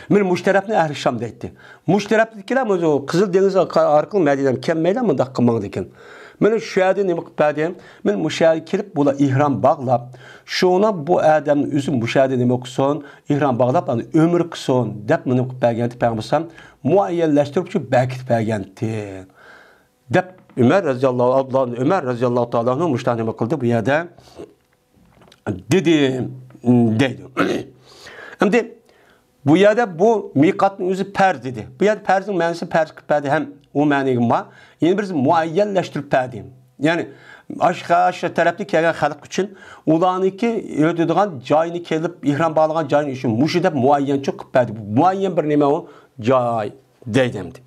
men mushtarafni ahli Şam deydi. Mushtarafnikilar o'zi Qizil dengiz orqali Medine'ga kelmaydi, bundaq qilmadi ekan. Men şu yerda nima qilib berdim? Men mushaga kirib bular ihrom bog'lab, shuna bu odamning o'zi mushaga nima qilsin, ihrom bog'lab, umr qilsin deb nima qilib bergan payg'ambar muayyanlashtirib shu bekitib bergandi. Deb Ömer raziyallohu anhu Ömer raziyallohu ta'ala anhu mushta nima qildi bu yerda? Dedi deydi. Endi Bu yerde bu miqatın özü perz dedi. Bu yerde perzin mənası perz kıpədi hem o mənigim var. Yeni birisi muayyenleştirip pədim. Yani aşağı tarafta kelgen halk için ulaniki ödediğin cayını kelip ihram bağlayan cayını için muşidep muayyen çok kıpədi. Muayyen bir neme o cay deydimdi.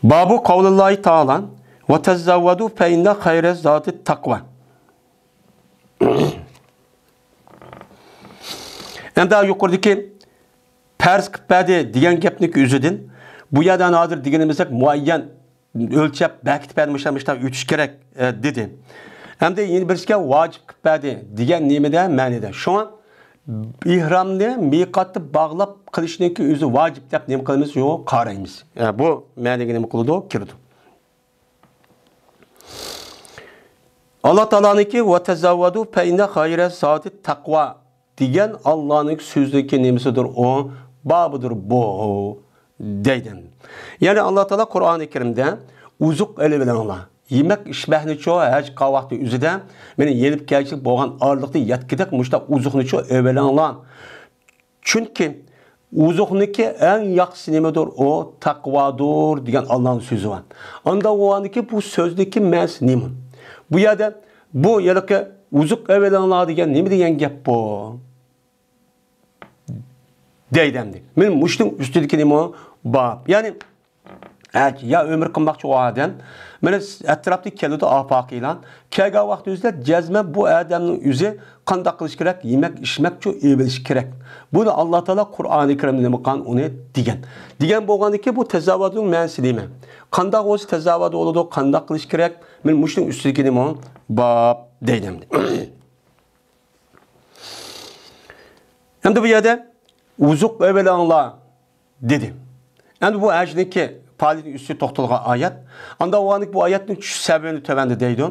Babu kavlullahi ta'ala ve tezzavvadu fe inne hayre zati takva. En daha yukarıdaki perz kıpədi diyen gepnik üzüdün. Bu yerden hazır diyenimizde muayyen ölçep belki vermişler ütüş gerek dedi. Hem de yeni birisi vacip kıpədi diyen nimede mənide. Şu an ihramda miqatı bağlap kılışındaki üzü vacip dep nemi kılımız yok karayımız. Yani bu mənide nemi kılıdı o kirdi. Allah Teala'nınki ve tezavvadu fe inne hayre zati takva diyen Allah'ın sözdeki nemisidir o babıdır bu deydim. Yani Allah Teala Kur'an-ı Kerim'de uzuk eli bilen Allah. Yemek işbehni çoğu her kahvaltı üzüde beni yenip gelecek boğan ağırlıkta yetkidek muşta uzukunu çoğu evvelen Allah. Çünkü uzukniki en yaksı nemedir o takvadır diyen Allah'ın sözü var. Anda o andaki bu sözdeki mens nemin. Bu yerde bu yerdeki uzuk evvelen Allah diyen nemi diyen gep bu. Deydemdi. Benim muştum üstündeki nemi o bab. Yani ya ömür kılmakçı o adam. Mene etrafta keludi afakıyla. Kelga vakti üzere cezme bu adamın yüzü kandak kılış gerek, yemek içmek çok evveliş gerek. Bu da Allah Teala Kur'an-ı Kerim'de mekan onu diyen. Diyen boğandı ki bu tezavvadın mensilimi. Kandak olsa tezavvadı oldu, kandak kılış gerek. Men muştum üstündeki nemi o bab deydemdi. Hem de bu yerde uzuk evvela Allah dedi. Yani bu ajdaki Pali'nin üstü toxtulğa ayet. Anda o anlık bu ayetin sebebini tövəndi deydi.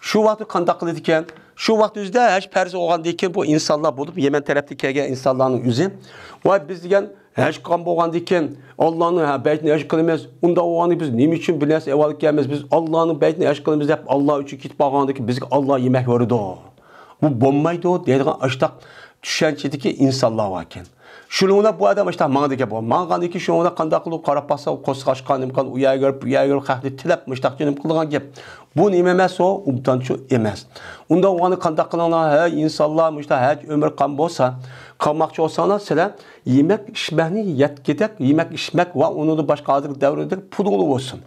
Şu vaxtı kandak kılıdıken, şu vaxtı üzde hiç perzi oğan deyken bu insanlar bulup Yemen tarafta kelgen insanların üzü. Ve biz diyen hiç kan boğan deyken Allah'ın beytini hiç kılımız. Onda o anlık biz neyim için bilmez evvalık gelmez. Biz Allah'ın beytini hiç kılımız hep Allah için git bağandı ki biz Allah yemek verdi o. Bu bombaydı o deydiğin açtak düşençedeki insanlar varken. Şununla bu adam işte mağdaki bu. Mağdaki şununla kandak kılıp karapasa koskaş kanım kan uyaya görüp kalktı tilep müştak canım kılgan gep. Bu nimemez o umtançı emez. Onda o anı kandak kılanlar hey insanlar işte hey ömür kan bolsa kalmakçı olsana sele yemek içmeni yetkidek yemek içmek ve onu da başka hazır devredik pudulu olsun.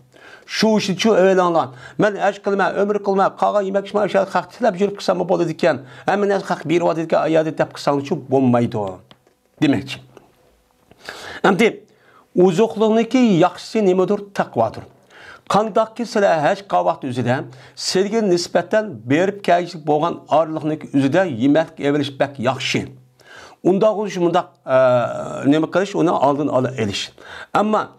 Şu işi şu öğlenler. Ben eş kılma, ömür kılma, kağa yemek içme aşağı kalktılar bir kısa mı bolu diken. Hemen ez kalk bir vaat diken ayadı tep kısa şu bombaydı o. Demek ki. Şimdi uzukluğundaki yaxşı nemedir? Takvadır. Kandaki sıra hiç kavakt üzüde sevgi nispetten berip kelişlik boğan ağırlıqındaki üzüde yemek evvelişmek yaxşı. Unda konuşumunda neme kılış onu aldın alı eliş. Ama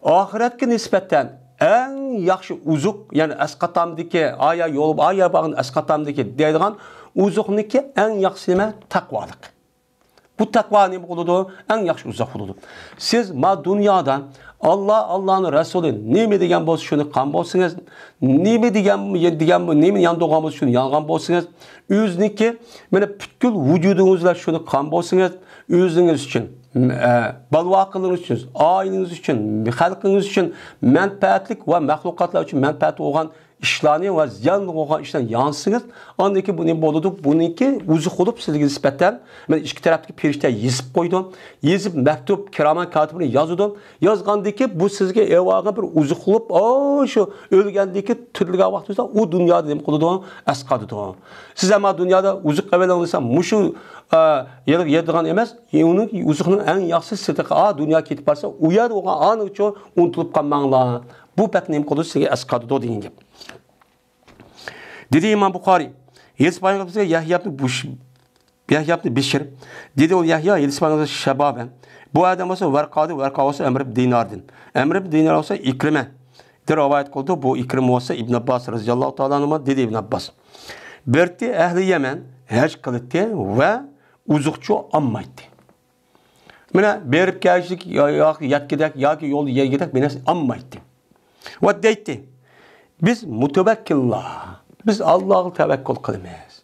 ahiretki nispetten en yaxşı uzuk yani eskatamdaki aya yolu aya bağın eskatamdaki deydiğin uzukluğundaki en yaxşı neme takvalık. Bu takva ne oldu? En yaxşı uzak oldu. Siz ma dünyada Allah'ın Resulü nemi degen bolsa şunu kan bolsunuz. Nemi degen nemi yandıgan bolsa şunu yangan bolsunuz. Özünüki mene bütkül vücudunuzla şunu kan bolsunuz. Özünüz için, balvaqılığınız için, aileniz için, halkınız için menfaatlik ve mahlukatlar için menfaat olan işlerini ve ziyanlı olan işten yansınız. Andaki bu ne boludu? Bununki uzuk olup sizge nispetten ben iki taraftaki perişte yazıp koydum. Yazıp mektup kiraman katibini yazdım. Yazgandaki bu sizge evağa bir uzuk olup şu ölgendeki türlü vaxtınızda o dünyada ne boludu? Eskadıdı. Siz ama dünyada uzuk evvel alırsa muşu yediğin emez. Onun uzukının en yaxşı sıdığı dünya ketip varsa uyar olan anı için unutulup kalmanlar. Bu pek neyim kolu size eskadıdı deyin gibi. Dedi İmam Bukhari, Yedis Peygamber'e Yahya ibn Bişir. Dedi o Yahya Yedis Peygamber'e şebaben. Bu adam olsa Verka olsa Emr ibn Dinar'dın. Emr ibn Dinar olsa İkrime. De rivayet kıldı bu İkrime olsa İbn Abbas radıyallahu ta'ala anhuma dedi İbn Abbas. Berti ehli Yemen hac kılıttı ve uzukçu ammaydı. Mene berip gelişlik yatkidek ya ki yol yegidek beni ammaydı. Ve deytti. Biz mutevekkillah. Biz Allah'a tevekkül kılmayız.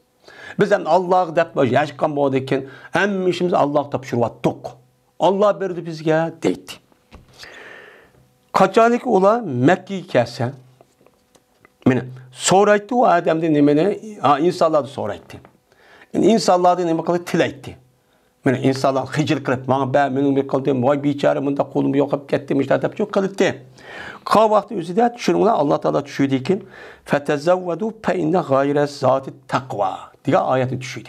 Biz hem Allah'a dep yaşkan boğdayken hem işimiz Allah'a tapşırvattık. Allah berdi bizge deydi. Kaçanlık ola Mekke'yi kesse, soraydı o Adem'de nemene, insanlar da soraydı. İnsanlar da neme kılıp tilaydı. İnsanlar hicr kılıp, bana ben benim bir kıldım, vay biçare bunda kolum yok, gittim işte de çok kılıptı. Ka vakti özü de şununla Allah Teala düşürdü ki, fetezevvedu fe inne gayre zati takva diye ayeti düşürdü.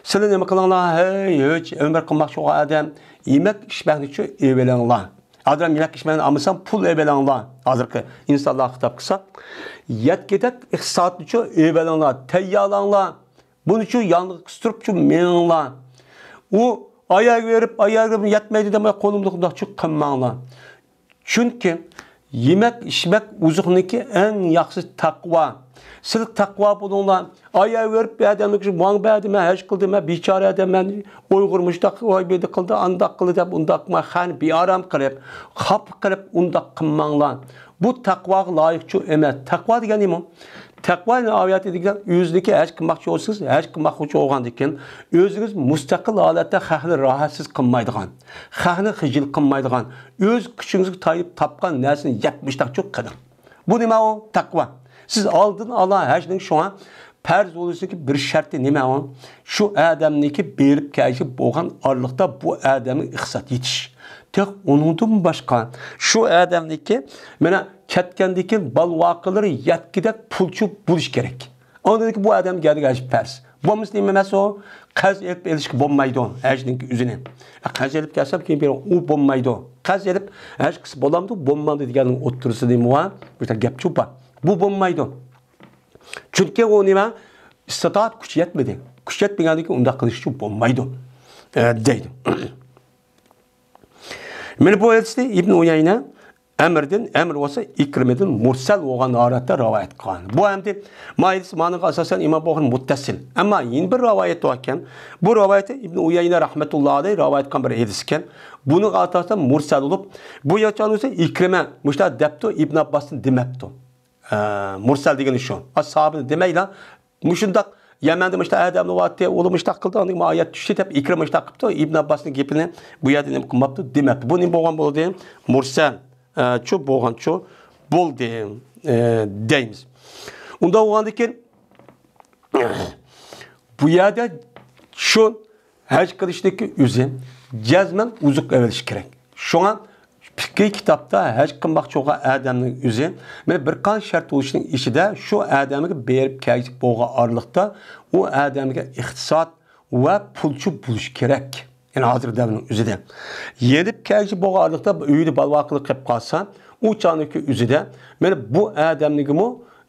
Sizler neme kılanlar, hey, hiç ömür kılmak şu Adem, yemek içmek için evvelenler. Adam yemek içmenin amısan pul evvelenler. Hazırki insanlar hitap kısa. Yetkedek iktisat için evvelenler, teyyalanlar. Bunun için yalnız kıstırıp için menenler. O ayağı verip yetmeydi deme kolumda çok kımmanlar. Çünkü yemek içmek uzunluğundaki en yaxşı takva. Siz takva bulunlar. Ayağı verip bir adamlık için van bir adama heş kıldı, biçare adama uygurmuşdak, oy bedi kıldı, andak kıldı, undak mahan bir aram kılıp, hap kılıp undak kımmanlar. Bu takva layıkçı emas. Takva degen nima? Takva ile ayet edilen yüzdeki heş kılmakçı olsanız, heş kılmakçı olgandikken, özünüz müstakil halatda xahni rahatsız kılmaydıgan, xahni hicil kılmaydıgan, öz küçüğünüzü tayıp tapkan nersini yapmıştak çok kadar. Bu nima o? Takva. Siz aldın Allah her şeyin şu an perz olursa ki bir şartı nima o? Şu adamniki berip kelişip boğan arlıkta bu adamın ihsat yetiş. Tek onundan başka şu adamniki mena ketkendikin bal vakıları yetkidek pulçu buluş gerek. Onda ki bu adam geldi pers. Bu muslim emesi o. Kaz elip ilişki bombaydı o. Ejninki üzerine. Kaz elip gelsem ki bir o bombaydı o. Kaz elip eşkisi bolamdı bombandı diyenin oturusu değil mi o? Bir gep çupa. Bu bombaydı. Çünkü o nima istitaat güç yetmedi. Güç yetmeyendeki onda kılıççı bombaydı. Deydi. Men bu hadisde İbn Uyayna emir olsa İkrim'den mursal olan ayette rivayet kılan. Bu emdi hadis manığı asasen İmam Buhari muttasil. Ama yeni bir rivayet varken bu rivayeti İbn Uyayna rahmetullahi aleyh rivayet kılan bir hadisken bunu atasdan mursal olup bu yaşanırsa İkrim'e müştah depto İbn Abbas'ın demepto. Mursal degeni şu. Ashabını demeyle müşundak Yemen'de işte Adem'le vaattiye oğlu müştak kıldı. Onun ayet düştü. Hep İkrim müştak kıldı. İbn Abbas'ın gepini bu yadını kumattı demekti. Bu ne boğan bol diyeyim? Mursal. Çok boğan çok bol diyeyim. Deyimiz. Onda oğandaki bu yada şu hac kılıştaki üzüm cezmen uzuk evveliş gerek. Şu an Fikri kitapta hac kılmakçı olan adamın üzü, bir kan şart oluşunun işi de şu adamı berip kelcik boğa arlıkta o adamı iktisat ve pulçu buluş gerek. Yani hazır devinin üzü de. Yedip kelcik boğa arlıkta öyle balvakılık hep kalsa o çağındaki üzü de bu adamı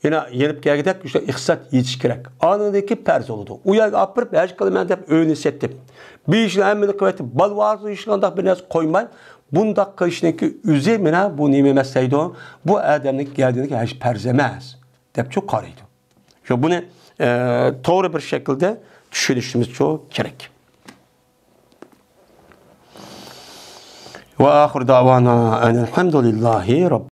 yine yenip gelgidek işte iktisat yetiş gerek. Anındaki perz oldu. Uyak apırıp hac kılımını hep öyle settim. Bir işin emmeli kuvveti balvakılık işlerinde bir nes koymay. Bunda kışındaki üzerine bu nime mesleğiydi o. Bu adamlık geldiğinde hiç perzemez. Dep çok karıydı. Şu bunu doğru bir şekilde düşünüşümüz çok gerek. Ve ahir davana elhamdülillahi Rabbil